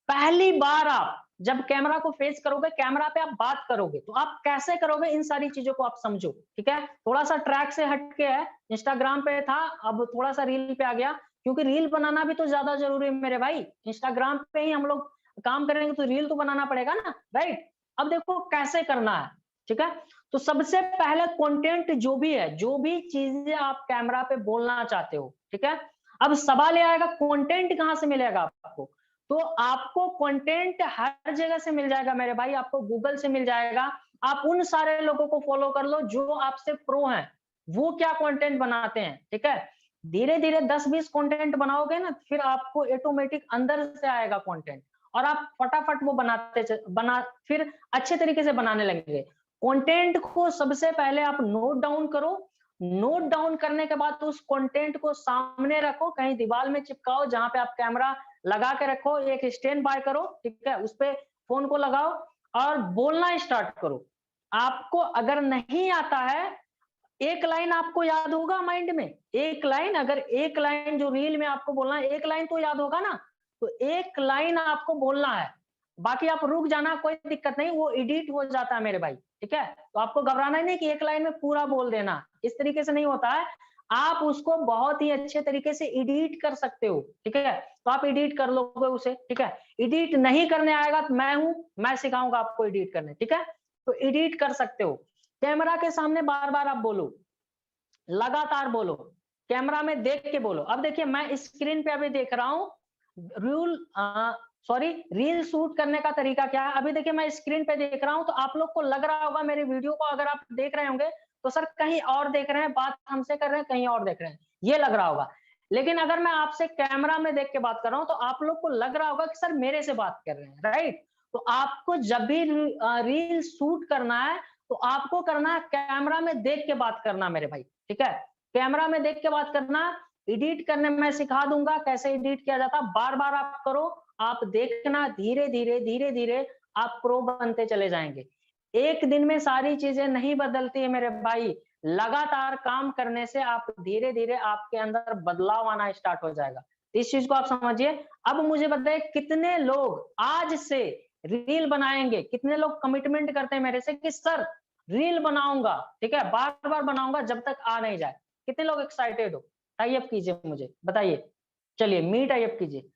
पहली बार आप जब कैमरा को फेस करोगे, कैमरा पे आप बात करोगे, तो आप कैसे करोगे इन सारी चीजों को आप समझो, ठीक है। थोड़ा सा ट्रैक से हटके है, इंस्टाग्राम पे था, अब थोड़ा सा रील पे आ गया, क्योंकि रील बनाना भी तो ज्यादा जरूरी है मेरे भाई। इंस्टाग्राम पे ही हम लोग काम करेंगे तो रील तो बनाना पड़ेगा ना, राइट। अब देखो कैसे करना है, ठीक है। तो सबसे पहले कंटेंट जो भी है, जो भी चीजें आप कैमरा पे बोलना चाहते हो, ठीक है। अब सवाल ये आएगा कंटेंट कहाँ से मिलेगा आपको। तो आपको कंटेंट हर जगह से मिल जाएगा मेरे भाई, आपको गूगल से मिल जाएगा। आप उन सारे लोगों को फॉलो कर लो जो आपसे प्रो हैं, वो क्या कंटेंट बनाते हैं, ठीक है। धीरे धीरे 10-20 कंटेंट बनाओगे ना, फिर आपको ऑटोमेटिक अंदर से आएगा कंटेंट, और आप फटाफट वो फिर अच्छे तरीके से बनाने लगेंगे। कंटेंट को सबसे पहले आप नोट डाउन करो, नोट डाउन करने के बाद उस कंटेंट को सामने रखो, कहीं दीवार में चिपकाओ, जहां पे आप कैमरा लगा के रखो, एक स्टैंड बाय करो, ठीक है, उस पे फोन को लगाओ और बोलना स्टार्ट करो। आपको अगर नहीं आता है, एक लाइन आपको याद होगा माइंड में, एक लाइन, अगर एक लाइन जो रील में आपको बोलना है, एक लाइन तो याद होगा ना, तो एक लाइन आपको बोलना है, बाकी आप रुक जाना, कोई दिक्कत नहीं, वो एडिट हो जाता है मेरे भाई, ठीक है। तो आपको घबराना ही नहीं कि एक लाइन में पूरा बोल देना, इस तरीके से नहीं होता है। आप उसको बहुत ही अच्छे तरीके से एडिट कर सकते हो, ठीक है। तो आप एडिट कर लोगे उसे, ठीक है। एडिट नहीं करने आएगा तो मैं हूं, मैं सिखाऊंगा आपको एडिट करने, ठीक है। तो एडिट कर सकते हो, कैमरा के सामने बार बार आप बोलो, लगातार बोलो, कैमरा में देख के बोलो। अब देखिए मैं स्क्रीन पे अभी देख रहा हूँ रील शूट करने का तरीका क्या है। अभी देखिए मैं स्क्रीन पे देख रहा हूँ, तो आप लोग को लग रहा होगा मेरे वीडियो को अगर आप देख रहे होंगे तो सर कहीं और देख रहे हैं, बात हमसे कर रहे हैं, कहीं और देख रहे हैं, ये लग रहा होगा। लेकिन अगर मैं आपसे कैमरा में देख के बात कर रहा हूँ तो आप लोग को लग रहा होगा कि सर मेरे से बात कर रहे हैं, राइट। तो आपको जब भी रील शूट करना है तो आपको करना है कैमरा में देख के बात करना मेरे भाई, ठीक है। कैमरा में देख के बात करना। एडिट करने में सिखा दूंगा कैसे एडिट किया जाता, बार बार आप करो, आप देखना, धीरे धीरे आप प्रो बनते चले जाएंगे। एक दिन में सारी चीजें नहीं बदलती है मेरे भाई, लगातार काम करने से आप धीरे धीरे आपके अंदर बदलाव आना स्टार्ट हो जाएगा। इस चीज को आप समझिए। अब मुझे बताइए कितने लोग आज से रील बनाएंगे, कितने लोग कमिटमेंट करते हैं मेरे से कि सर रील बनाऊंगा, ठीक है, बार बार बनाऊंगा जब तक आ नहीं जाए। कितने लोग एक्साइटेड हो? टाई अप कीजिए, मुझे बताइए। चलिए मी टाई अप कीजिए,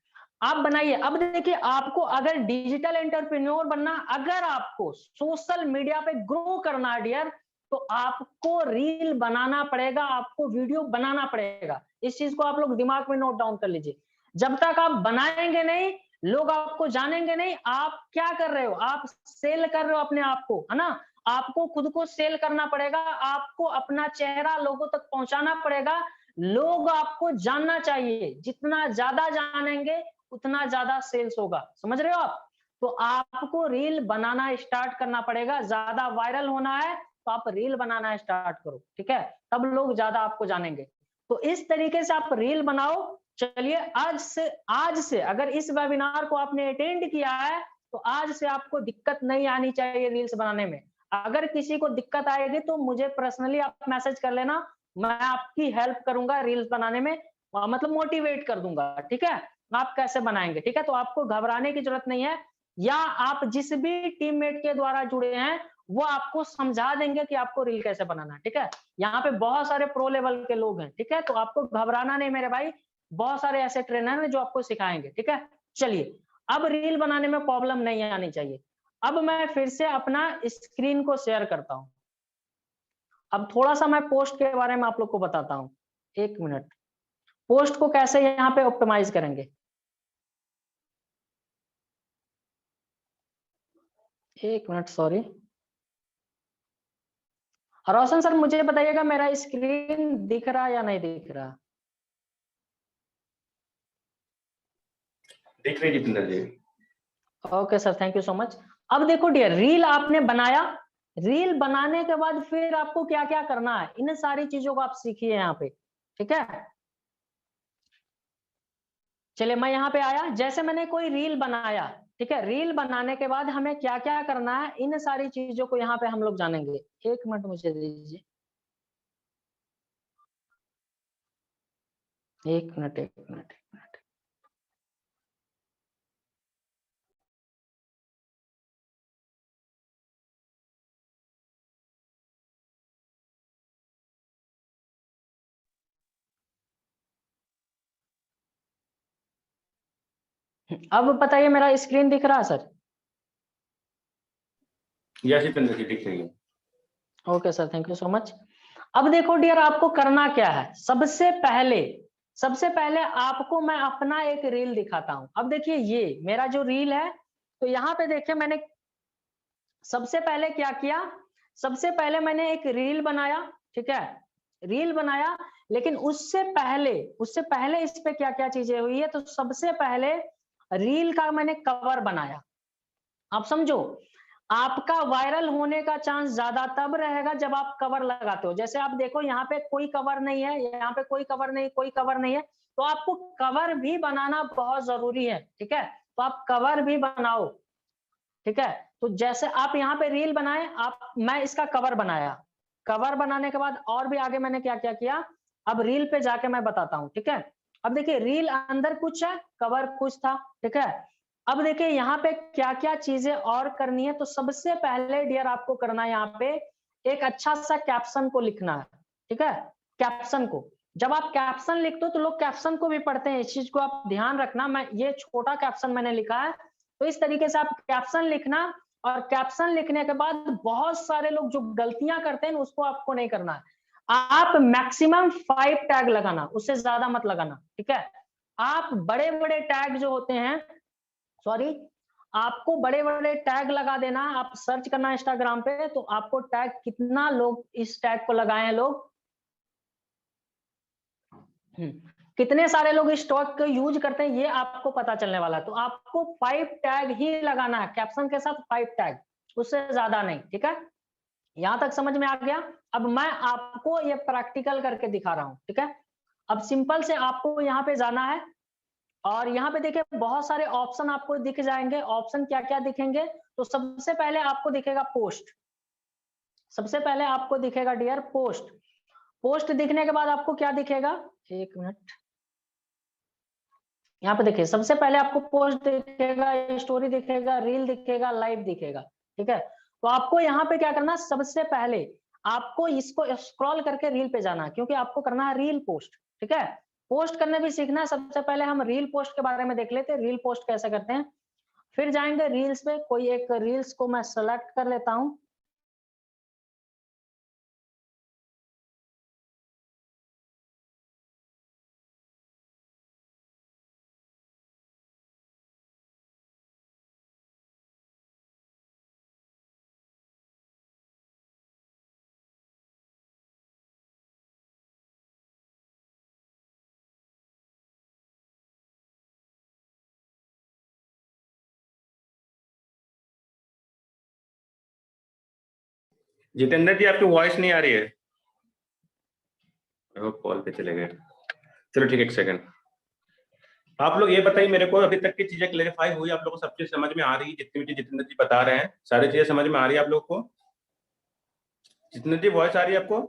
आप बनाइए। अब देखिए आपको अगर डिजिटल एंटरप्रेन्योर बनना, अगर आपको सोशल मीडिया पे ग्रो करना है डियर, तो आपको रील बनाना पड़ेगा, आपको वीडियो बनाना पड़ेगा। इस चीज को आप लोग दिमाग में नोट डाउन कर लीजिए। जब तक आप बनाएंगे नहीं, लोग आपको जानेंगे नहीं। आप क्या कर रहे हो? आप सेल कर रहे हो अपने आप को, है ना? आपको खुद को सेल करना पड़ेगा, आपको अपना चेहरा लोगों तक पहुंचाना पड़ेगा। लोग आपको जानना चाहिए, जितना ज्यादा जानेंगे उतना ज्यादा सेल्स होगा। समझ रहे हो आप? तो आपको रील बनाना स्टार्ट करना पड़ेगा। ज्यादा वायरल होना है तो आप रील बनाना स्टार्ट करो, ठीक है? तब लोग ज्यादा आपको जानेंगे। तो इस तरीके से आप रील बनाओ। चलिए आज से अगर इस वेबिनार को आपने अटेंड किया है तो आज से आपको दिक्कत नहीं आनी चाहिए रील्स बनाने में। अगर किसी को दिक्कत आएगी तो मुझे पर्सनली आप मैसेज कर लेना, मैं आपकी हेल्प करूंगा रील्स बनाने में, मतलब मोटिवेट कर दूंगा, ठीक है? आप कैसे बनाएंगे, ठीक है? तो आपको घबराने की जरूरत नहीं है, या आप जिस भी टीममेट के द्वारा जुड़े हैं वो आपको समझा देंगे कि आपको रील कैसे बनाना है, ठीक है? यहाँ पे बहुत सारे प्रो लेवल के लोग हैं, ठीक है? तो आपको घबराना नहीं मेरे भाई, बहुत सारे ऐसे ट्रेनर हैं जो आपको सिखाएंगे, ठीक है? चलिए, अब रील बनाने में प्रॉब्लम नहीं आनी चाहिए। अब मैं फिर से अपना स्क्रीन को शेयर करता हूं। अब थोड़ा सा मैं पोस्ट के बारे में आप लोग को बताता हूं। एक मिनट, पोस्ट को कैसे यहाँ पे ऑप्टिमाइज करेंगे। एक मिनट, सॉरी। रोशन सर मुझे बताइएगा मेरा स्क्रीन दिख रहा या नहीं दिख रहा? दिख रही Jitendra ji. Okay sir, thank you so much. अब देखो डियर, रील आपने बनाया, रील बनाने के बाद फिर आपको क्या क्या करना है, इन सारी चीजों को आप सीखिए यहाँ पे, ठीक है? चलिए मैं यहाँ पे आया, जैसे मैंने कोई रील बनाया, ठीक है? रील बनाने के बाद हमें क्या क्या करना है, इन सारी चीजों को यहाँ पे हम लोग जानेंगे। एक मिनट मुझे दीजिए, एक मिनट, एक मिनट, एक मिनट। अब बताइए मेरा स्क्रीन दिख रहा है सर? यस जितेंद्र जी, दिख रही है। Okay sir, thank you so much. अब देखो डियर, आपको करना क्या है। सबसे पहले आपको मैं अपना एक रील दिखाता हूं। अब देखिए ये मेरा जो रील है, तो यहाँ पे देखिए मैंने सबसे पहले क्या किया, सबसे पहले मैंने एक रील बनाया, ठीक है? रील बनाया, लेकिन उससे पहले इस पे क्या क्या चीजें हुई है। तो सबसे पहले रील का मैंने कवर बनाया। आप समझो, आपका वायरल होने का चांस ज्यादा तब रहेगा जब आप कवर लगाते हो। जैसे आप देखो यहाँ पे कोई कवर नहीं है, यहाँ पे कोई कवर नहीं, कोई कवर नहीं है, तो आपको कवर भी बनाना बहुत जरूरी है, ठीक है? तो आप कवर भी बनाओ, ठीक है? तो जैसे आप यहाँ पे रील बनाए, मैं इसका कवर बनाया। कवर बनाने के बाद और भी आगे मैंने क्या क्या किया, अब रील पे जाके मैं बताता हूँ, ठीक है? अब देखिए रील अंदर कुछ है, कवर कुछ था, ठीक है? अब देखिए यहाँ पे क्या क्या चीजें और करनी है। तो सबसे पहले डियर आपको करना है यहाँ पे एक अच्छा सा कैप्शन को लिखना है, ठीक है? कैप्शन को, जब आप कैप्शन लिखते हो तो लोग कैप्शन को भी पढ़ते हैं, इस चीज को आप ध्यान रखना। मैं ये छोटा कैप्शन मैंने लिखा है, तो इस तरीके से आप कैप्शन लिखना। और कैप्शन लिखने के बाद बहुत सारे लोग जो गलतियां करते हैं उसको आपको नहीं करना है। आप मैक्सिमम 5 टैग लगाना, उससे ज्यादा मत लगाना, ठीक है? आप बड़े बड़े टैग जो होते हैं, सॉरी, आपको बड़े बड़े टैग लगा देना। आप सर्च करना इंस्टाग्राम पे, तो आपको टैग, कितना लोग इस टैग को लगाए हैं लोग, कितने सारे लोग इस टैग को यूज करते हैं, ये आपको पता चलने वाला है। तो आपको 5 टैग ही लगाना है, कैप्शन के साथ 5 टैग, उससे ज्यादा नहीं, ठीक है? यहां तक समझ में आ गया? अब मैं आपको ये प्रैक्टिकल करके दिखा रहा हूं, ठीक है? अब सिंपल से आपको यहाँ पे जाना है, और यहाँ पे देखिए बहुत सारे ऑप्शन आपको दिख जाएंगे। ऑप्शन क्या क्या दिखेंगे, तो सबसे पहले आपको दिखेगा पोस्ट, सबसे पहले आपको दिखेगा डियर पोस्ट। पोस्ट दिखने के बाद आपको क्या दिखेगा, एक मिनट, यहाँ पे देखिए सबसे पहले आपको पोस्ट दिखेगा, स्टोरी दिखेगा, रील दिखेगा, लाइव दिखेगा, ठीक है। तो आपको यहाँ पे क्या करना, सबसे पहले आपको इसको स्क्रॉल करके रील पे जाना, क्योंकि आपको करना है रील पोस्ट, ठीक है। पोस्ट करने भी सीखना है। सबसे पहले हम रील पोस्ट के बारे में देख लेते हैं, रील पोस्ट कैसे करते हैं। फिर जाएंगे रील्स पे, कोई एक रील्स को मैं सेलेक्ट कर लेता हूँ। जितेंद्र जी आपकी वॉइस नहीं आ रही है, कॉल पे चले गए। चलो ठीक है, एक सेकंड। आप लोग ये बताइए मेरे को, अभी तक की चीजें क्लेरिफाई हुई आप लोगों को? सब चीज समझ में आ रही है? जितनी भी चीज जितेंद्र जी बता रहे हैं सारी चीजें समझ में आ रही है आप लोग को? जितेंद्र जी वॉइस आ रही है आपको?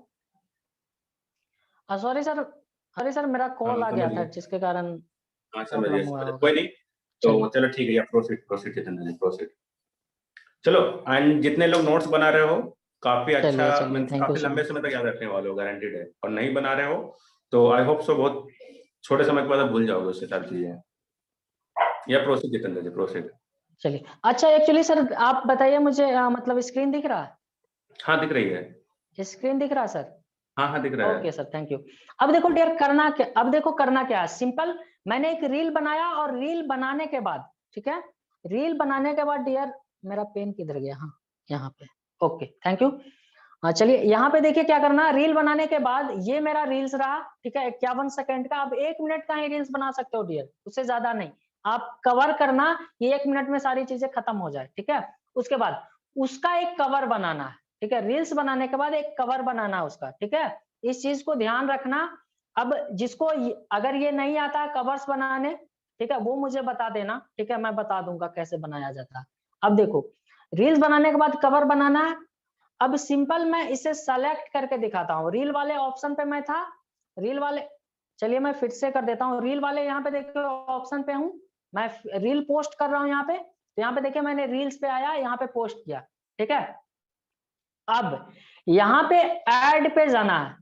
सॉरी सर, मेरा कॉल आ गया था जिसके कारण समझ प्रॉब्लम हुआ गया, होगा। कोई नहीं। तो चलो ठीक है, प्रोसीड जितेंद्र जी, प्रोसीड। चलो, एंड जितने लोग नोट्स बना रहे हो काफी अच्छा, मींस थैंक यू काफी सो लंबे मच। समय तक याद रखने वाले हो, गारंटीड है। और नहीं बना रहे हो तो आई होप सो बहुत छोटे समय के बाद आप भूल जाओगे उससे सारी चीजें। या प्रोसीड जितेंद्र जी, प्रोसीड। चलिए, अच्छा एक्चुअली सर आप बताइए मुझे, मतलब स्क्रीन दिख रहा है? हाँ दिख रही है। स्क्रीन दिख रहा है सर? हाँ हाँ दिख रहा है। Okay sir, thank you. अब देखो डियर, करना क्या, अब देखो करना क्या है, सिंपल। मैंने एक रील बनाया और रील बनाने के बाद, ठीक है, रील बनाने के बाद डियर, मेरा पेन किधर गया, हाँ यहाँ पे, ओके थैंक यू। हाँ चलिए, यहाँ पे देखिए क्या करना है, रील बनाने के बाद ये मेरा रील्स रहा, ठीक है, 51 सेकंड का। अब 1 मिनट का ही रील्स बना सकते हो डियर, उससे ज्यादा नहीं। आप कवर करना, ये 1 मिनट में सारी चीजें खत्म हो जाए, ठीक है। उसके बाद उसका एक कवर बनाना है, ठीक है, रील्स बनाने के बाद एक कवर बनाना है उसका, ठीक है। इस चीज को ध्यान रखना। अब जिसको अगर ये नहीं आता है कवर्स बनाने, ठीक है, वो मुझे बता देना, ठीक है, मैं बता दूंगा कैसे बनाया जाता है। अब देखो, रील्स बनाने के बाद कवर बनाना है। अब सिंपल मैं इसे सेलेक्ट करके दिखाता हूँ। रील वाले ऑप्शन पे मैं था, रील वाले, चलिए मैं फिर से कर देता हूँ। रील वाले यहाँ पे देखिए ऑप्शन पे हूँ, मैं रील पोस्ट कर रहा हूँ यहाँ पे। तो यहाँ पे देखिए मैंने रील्स पे आया, यहाँ पे पोस्ट किया, ठीक है। अब यहाँ पे ऐड पे जाना है,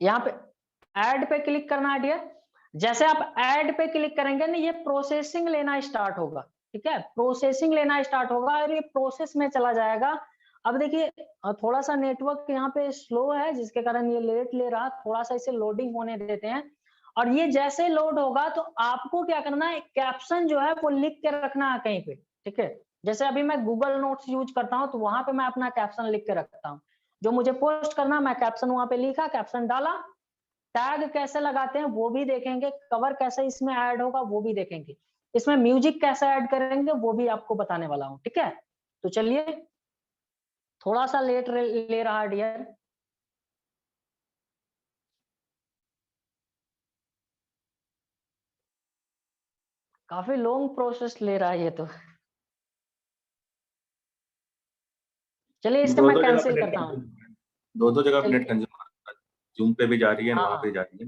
यहाँ पे ऐड पे क्लिक करना है डियर। जैसे आप ऐड पे क्लिक करेंगे ना, ये प्रोसेसिंग लेना स्टार्ट होगा, ठीक है, प्रोसेसिंग लेना स्टार्ट होगा और ये प्रोसेस में चला जाएगा। अब देखिए थोड़ा सा नेटवर्क यहाँ पे स्लो है, जिसके कारण ये लेट ले रहा, थोड़ा सा इसे लोडिंग होने देते हैं। और ये जैसे लोड होगा तो आपको क्या करना है, कैप्शन जो है वो लिख के रखना है कहीं पे, ठीक है। जैसे अभी मैं गूगल नोट्स यूज करता हूँ, तो वहां पे मैं अपना कैप्शन लिख के रखता हूँ। जो मुझे पोस्ट करना, मैं कैप्शन वहां पे लिखा, कैप्शन डाला। टैग कैसे लगाते हैं वो भी देखेंगे, कवर कैसे इसमें ऐड होगा वो भी देखेंगे, इसमें म्यूजिक कैसे ऐड करेंगे वो भी आपको बताने वाला हूँ, ठीक है। तो चलिए, थोड़ा सा लेट ले रहा है डियर। काफी लॉन्ग प्रोसेस ले रहा है ये तो। चलिए इसे दो मैं दो जगह पे कैंसिल नेट करता हूँ। कंज्यूम, दो जगह पे नेट चलिए, कंज्यूम, जूम पे भी जा रही है, वहां हाँ, पे जा रही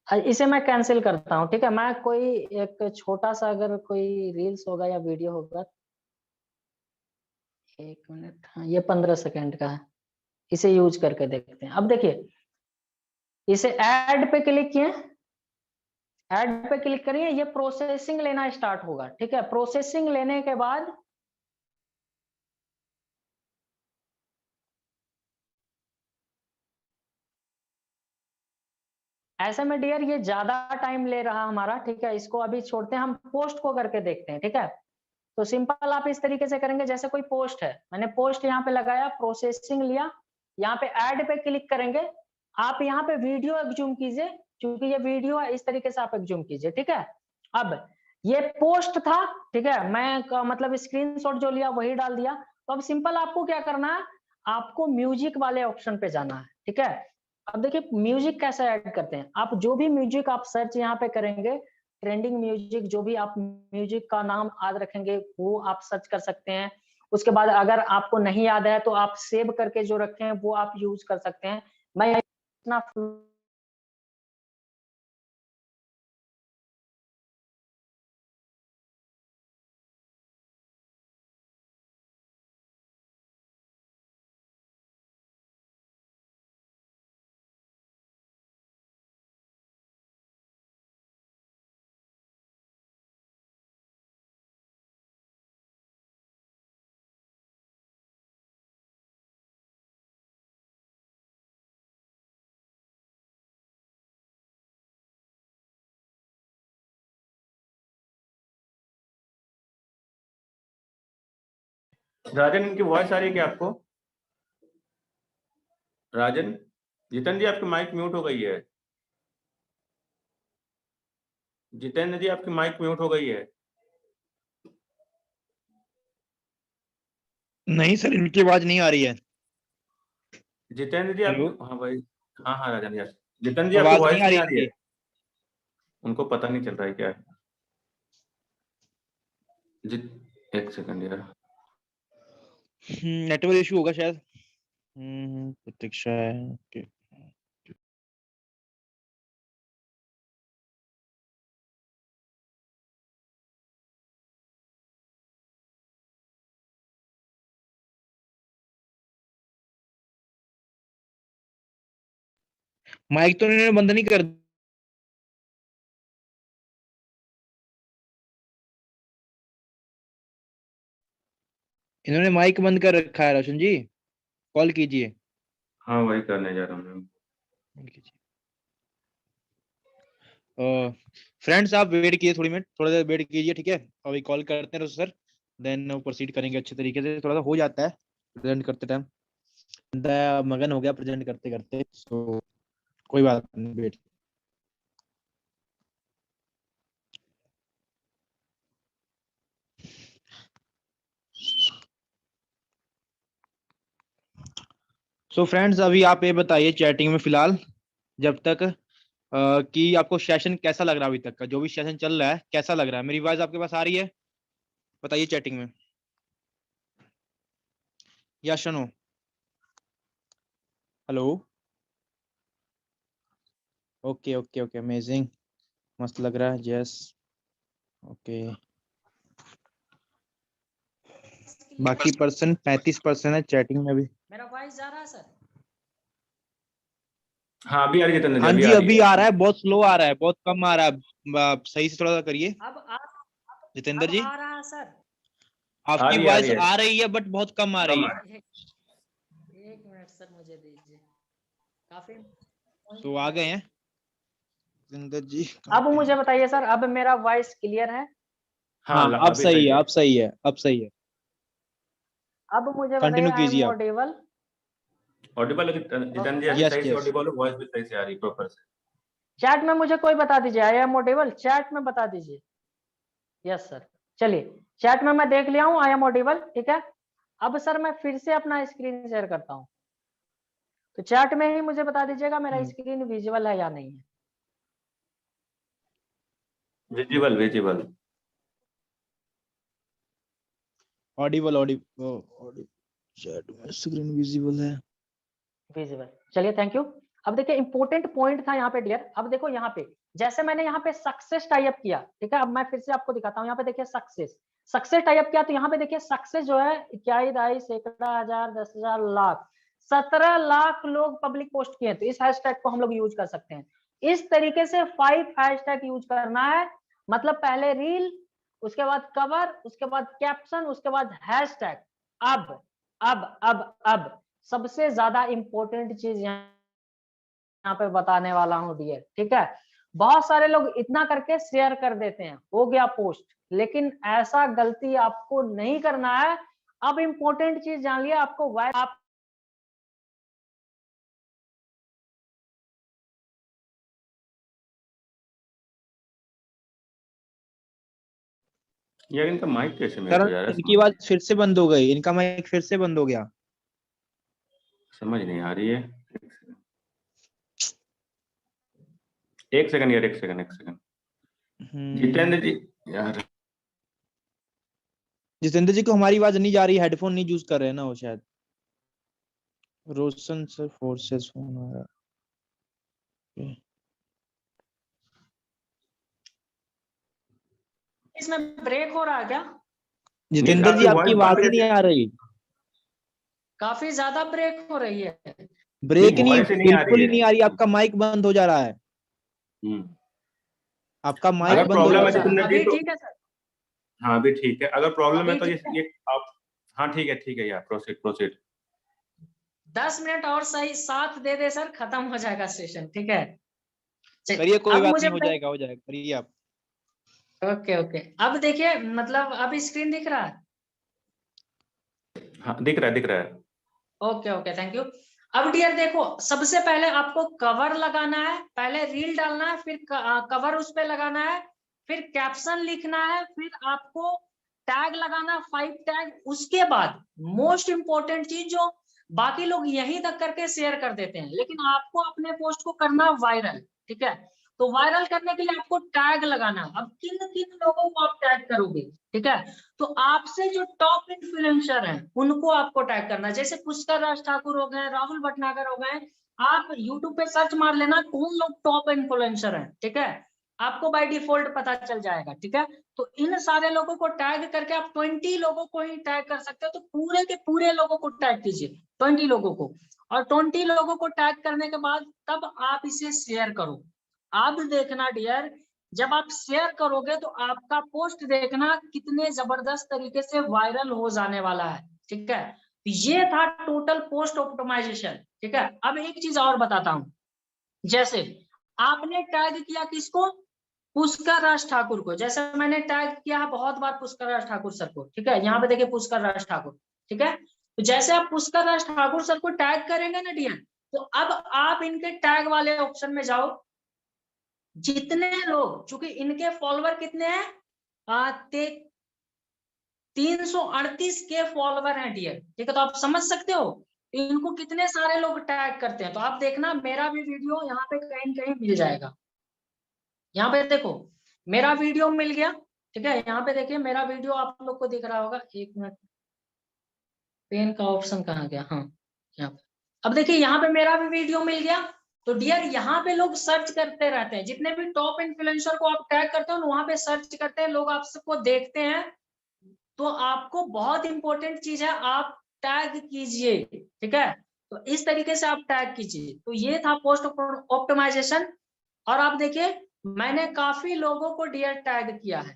है। इसे मैं कैंसिल करता हूँ, ठीक है। मैं कोई एक छोटा सा अगर कोई रील्स होगा या वीडियो होगा, 1 मिनट, हाँ ये 15 सेकंड का है, इसे यूज करके देखते हैं। अब देखिए, इसे ऐड पे क्लिक किए, ऐड पे क्लिक करिए, ये प्रोसेसिंग लेना स्टार्ट होगा, ठीक है। प्रोसेसिंग लेने के बाद ऐसे में डियर ये ज्यादा टाइम ले रहा हमारा, ठीक है, इसको अभी छोड़ते हैं, हम पोस्ट को करके देखते हैं, ठीक है। तो सिंपल आप इस तरीके से करेंगे, जैसे कोई पोस्ट है, मैंने पोस्ट यहाँ पे लगाया, प्रोसेसिंग लिया, यहाँ पे ऐड पे क्लिक करेंगे। आप यहाँ पे वीडियो एग्जूम कीजिए, क्योंकि ये वीडियो है, इस तरीके से आप एग्जूम कीजिए, ठीक है। अब ये पोस्ट था, ठीक है, मैं मतलब स्क्रीनशॉट जो लिया वही डाल दिया। तो अब सिंपल आपको क्या करना है, आपको म्यूजिक वाले ऑप्शन पे जाना है, ठीक है। अब देखिए म्यूजिक कैसे ऐड करते हैं, आप जो भी म्यूजिक आप सर्च यहाँ पे करेंगे, ट्रेंडिंग म्यूजिक, जो भी आप म्यूजिक का नाम याद रखेंगे वो आप सर्च कर सकते हैं। उसके बाद अगर आपको नहीं याद है तो आप सेव करके जो रखे हैं वो आप यूज कर सकते हैं। मैं अपना राजन, इनकी वॉइस आ रही है क्या आपको? राजन, जितेंद्र जी आपकी माइक म्यूट हो गई है। जितेंद्र जी आपकी माइक म्यूट हो गई है। नहीं सर, इनकी आवाज नहीं आ रही है। जितेंद्र जी हेलो, आप, हाँ भाई, हाँ हाँ राजन यार, जितेंद्र जी आपकी आवाज वॉइस नहीं आ नहीं रही आ रही है। इनकी। उनको पता नहीं चल रहा है क्या है। एक सेकंड यार। नेटवर्क इशू होगा शायद। प्रतीक्षा है। ओके। माइक तो इन्होंने बंद नहीं कर। इन्होंने माइक बंद कर रखा है। रोशन जी, कॉल कीजिए। हाँ वही करने जा रहा हूँ। फ्रेंड्स आप वेट कीजिए, थोड़ा देर वेट कीजिए, ठीक है। अभी कॉल करते हैं सर, देन प्रोसीड करेंगे अच्छे तरीके से। थोड़ा सा हो जाता है प्रेजेंट करते टाइम, मगन हो गया प्रेजेंट करते करते, तो कोई बात नहीं, वेट। सो फ्रेंड्स, अभी आप ये बताइए चैटिंग में फिलहाल, जब तक कि आपको सेशन कैसा लग रहा है, अभी तक का जो भी सेशन चल रहा है कैसा लग रहा है? मेरी आवाज आपके पास आ रही है? बताइए चैटिंग में, या शनो। Hello. Okay okay okay, amazing, मस्त लग रहा है। Yes, okay. बाकी पर्सन 35% है चैटिंग में भी। मेरा वॉइस जा रहा है सर? हाँ अभी आ रही है जितेंद्र जी, हाँ अभी जी, आ रही अभी है। आ रहा है, बहुत स्लो आ रहा है, बहुत कम आ रहा है। सही से थोड़ा सा करिए जितेंद्र अब जी। आ रहा है सर? आपकी आ वॉइस रही है, आ रही है बट बहुत कम आ रही कम आ है। रही है। एक मिनट सर मुझे दीजिए, काफी तो आ गए हैं जितेंद्र जी। अब मुझे बताइए सर, अब मेरा वॉइस क्लियर है? हाँ, अब अभी सही सही है, है। अब सही है, अब सही है। अब मुझे बताइए, कंटिन्यू आई एम कीजिए आप। ऑडिबल? ऑडिबल जितेंद्र जी ऐसे यस सही से यस। ऑडिबल, वॉइस भी सही से आ रही है प्रॉपर से। चैट में मुझे कोई बता दीजिए, आई एम ऑडिबल, चैट में बता दीजिए। यस सर, चलिए चैट में मैं देख लिया हूँ, आई एम ऑडिबल, ठीक है। अब सर मैं फिर से अपना स्क्रीन शेयर करता हूँ, तो चैट में ही मुझे बता दीजिएगा मेरा स्क्रीन विजुअल है या नहीं है। Visible visible. Audible Audible, chat में स्क्रीन विजिबल है। विजिबल, चलिए थैंक यू। अब देखिए इंपॉर्टेंट पॉइंट था यहाँ पे डियर, अब देखो यहाँ पे जैसे मैंने यहाँ पे सक्सेस टाइप किया, ठीक है। अब मैं फिर से आपको दिखाता हूँ, यहाँ पे देखिए सक्सेस टाइप किया, तो यहाँ पे देखिए सक्सेस जो है 21 सैकड़ा हजार 10,000 लाख 17 लाख लोग पब्लिक पोस्ट किए, तो इस हैशटैग को हम लोग यूज कर सकते हैं। इस तरीके से 5 हैशटैग यूज करना है, मतलब पहले रील, उसके बाद कवर, उसके बाद कैप्शन, उसके बाद हैशटैग। अब अब सबसे ज्यादा इंपॉर्टेंट चीज यहाँ पे बताने वाला हूँ डियर, ठीक है। बहुत सारे लोग इतना करके शेयर कर देते हैं, हो गया पोस्ट, लेकिन ऐसा गलती आपको नहीं करना है। अब इंपॉर्टेंट चीज जान लिया, आपको आप यार इनका माइक कैसे म्यूट सर हो जा रहा है इनकी आवाज फिर से बंद हो गई, इनका माइक फिर से बंद हो गया। समझ नहीं आ रही है। एक सेकंड यार, एक सेकंड। जितेंद्र जी यार, जितेंद्र जी को हमारी आवाज नहीं जा रही, हेडफोन नहीं यूज कर रहे हैं ना वो शायद। रोशन सर फोर्सेस फोन आ रहा है। इसमें ब्रेक हो रहा है क्या? जितेंद्र जी आपकी आवाज ही नहीं आ रही, काफी ज्यादा ब्रेक हो रही है। ब्रेक नहीं, वॉइस ही नहीं आ बिल्कुल रही ही है। नहीं आ रही, आपका माइक बंद हो जा रहा है, आपका माइक अगर बंद हो प्रॉब्लम जा है रहा है। जितेंद्र जी अभी तो ठीक है सर? हाँ अभी ठीक है, अगर प्रॉब्लम है अभी तो ठीक है? ये आप, हाँ ठीक है यार, प्रोसीड प्रोसीड। 10 मिनट और सही साथ दे दे सर, खत्म हो जाएगा सेशन, ठीक है? करिए, कोई अब बात मुझे नहीं, हो जाएगा, करिए आप। ओके ओके, अब देखिए, मतलब अब स्क्रीन दिख रहा है? हाँ दिख रहा है। Okay okay, thank you. अब डियर देखो, सबसे पहले आपको कवर लगाना है, पहले रील डालना है, फिर कवर उस पे लगाना है, फिर कैप्शन लिखना है, फिर आपको टैग लगाना, 5 टैग। उसके बाद मोस्ट इंपॉर्टेंट चीज, जो बाकी लोग यहीं तक करके शेयर कर देते हैं, लेकिन आपको अपने पोस्ट को करना वायरल, ठीक है? तो वायरल करने के लिए आपको टैग लगाना। अब किन किन लोगों को आप टैग करोगे, ठीक है? तो आपसे जो टॉप इन्फ्लुएंसर हैं उनको आपको टैग करना है। जैसे पुष्कर राज ठाकुर हो गए, राहुल भटनागर हो गए, आप यूट्यूब पे सर्च मार लेना कौन लोग टॉप इन्फ्लुएंसर हैं, ठीक है? आपको बाय डिफॉल्ट पता चल जाएगा, ठीक है? तो इन सारे लोगों को टैग करके आप 20 लोगों को ही टैग कर सकते हो। तो पूरे के पूरे लोगों को टैग कीजिए, 20 लोगों को, और 20 लोगों को टैग करने के बाद तब आप इसे शेयर करो। अब देखना डियर, जब आप शेयर करोगे तो आपका पोस्ट देखना कितने जबरदस्त तरीके से वायरल हो जाने वाला है, ठीक है? तो ये था टोटल पोस्ट ऑप्टिमाइजेशन, ठीक है? अब एक चीज और बताता हूं, जैसे आपने टैग किया किसको? पुष्कर राज ठाकुर को। जैसे मैंने टैग किया है बहुत बार पुष्कर राज ठाकुर सर को, ठीक है? यहाँ पे देखिए पुष्कर राज ठाकुर, ठीक है? तो जैसे आप पुष्कर राज ठाकुर सर को टैग करेंगे ना डियर, तो अब आप इनके टैग वाले ऑप्शन में जाओ। जितने लोग, चूंकि इनके फॉलोवर कितने हैं, 338 के फॉलोवर हैं डियर, ठीक है? तो आप समझ सकते हो इनको कितने सारे लोग टैग करते हैं। तो आप देखना मेरा भी वीडियो यहाँ पे कहीं कहीं मिल जाएगा। यहाँ पे देखो मेरा वीडियो मिल गया, ठीक है? यहाँ पे देखिए मेरा वीडियो आप लोग को दिख रहा होगा। एक मिनट, पेन का ऑप्शन कहाँ गया? हाँ, यहाँ पे। अब देखिए यहाँ पे मेरा भी वीडियो मिल गया। तो डियर यहाँ पे लोग सर्च करते रहते हैं, जितने भी टॉप इन्फ्लुएंसर को आप टैग करते हो ना, वहां पे सर्च करते हैं लोग, आप सबको देखते हैं। तो आपको बहुत इंपॉर्टेंट चीज है, आप टैग कीजिए, ठीक है? तो इस तरीके से आप टैग कीजिए। तो ये था पोस्ट ऑप्टिमाइजेशन। और आप देखिए मैंने काफी लोगों को डियर टैग किया है,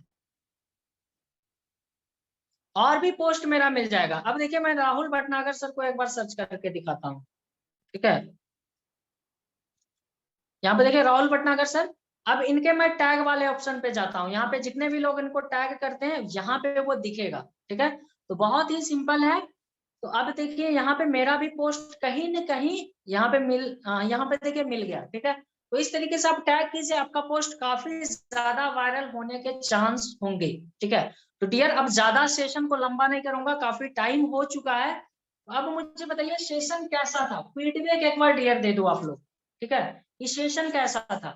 और भी पोस्ट मेरा मिल जाएगा। अब देखिए मैं राहुल भटनागर सर को एक बार सर्च करके दिखाता हूँ, ठीक है? यहाँ पे देखिए राहुल भटनागर सर। अब इनके मैं टैग वाले ऑप्शन पे जाता हूँ, यहाँ पे जितने भी लोग इनको टैग करते हैं यहाँ पे वो दिखेगा, ठीक है? तो बहुत ही सिंपल है। तो अब देखिए यहाँ पे मेरा भी पोस्ट कहीं न कहीं यहाँ पे यहाँ पे देखिए मिल गया, ठीक है? तो इस तरीके से आप टैग कीजिए, आपका पोस्ट काफी ज्यादा वायरल होने के चांस होंगे, ठीक है? तो डियर अब ज्यादा सेशन को लंबा नहीं करूंगा, काफी टाइम हो चुका है। अब मुझे बताइए सेशन कैसा था, फीडबैक एक बार डियर दे दो आप लोग, ठीक है? ये सेशन कैसा था,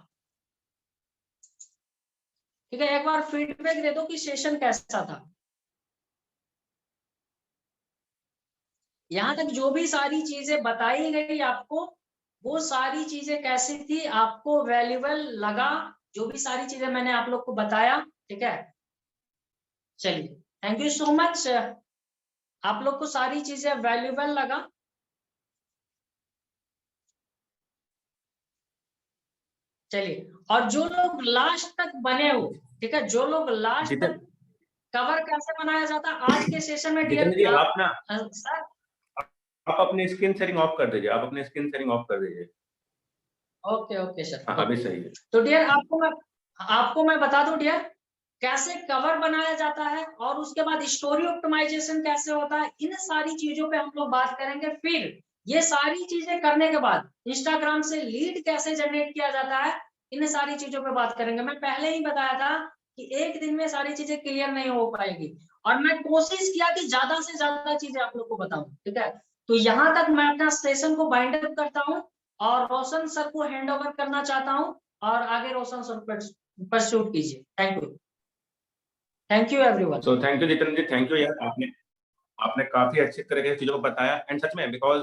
ठीक है? एक बार फीडबैक दे दो कि सेशन कैसा था। यहाँ तक जो भी सारी चीजें बताई गई आपको, वो सारी चीजें कैसी थी, आपको वैल्यूएबल लगा? जो भी सारी चीजें मैंने आप लोग को बताया, ठीक है? चलिए, थैंक यू सो मच। आप लोग को सारी चीजें वैल्यूएबल लगा? चलिए, और जो लोग लास्ट तक बने हो, ठीक है, जो लोग लास्ट तक, कवर कैसे बनाया जाता आज के सेशन में डियर जितेंद्र जी आप ना, सर? आप अपनी स्क्रीन शेयरिंग ऑफ कर दीजिए, आप अपनी स्क्रीन शेयरिंग ऑफ कर दीजिए। Okay okay sir. हाँ अभी सही है। तो डियर आपको मैं बता दूं डियर, कैसे कवर बनाया जाता है, और उसके बाद स्टोरी ऑप्टिमाइजेशन कैसे होता है, इन सारी चीजों पे हम लोग बात करेंगे। फिर ये सारी चीजें करने के बाद इंस्टाग्राम से लीड कैसे जनरेट किया जाता है, इन सारी चीजों पे बात करेंगे। मैं पहले ही बताया था कि एक दिन में सारी चीजें क्लियर नहीं हो पाएगी, और मैं कोशिश किया कि ज्यादा से ज्यादा चीजें आप लोग को बताऊं, ठीक है? तो यहाँ तक मैं अपना सेशन को बाइंड अप करता हूँ, और रोशन सर को हैंड ओवर करना चाहता हूँ, और आगे रोशन सर परस्यूट कीजिए। Thank you. Thank you everyone. So thank you Jitendra ji, thank you यार, आपने काफी अच्छी तरीके से चीजों को बताया। एंड सच में बिकॉज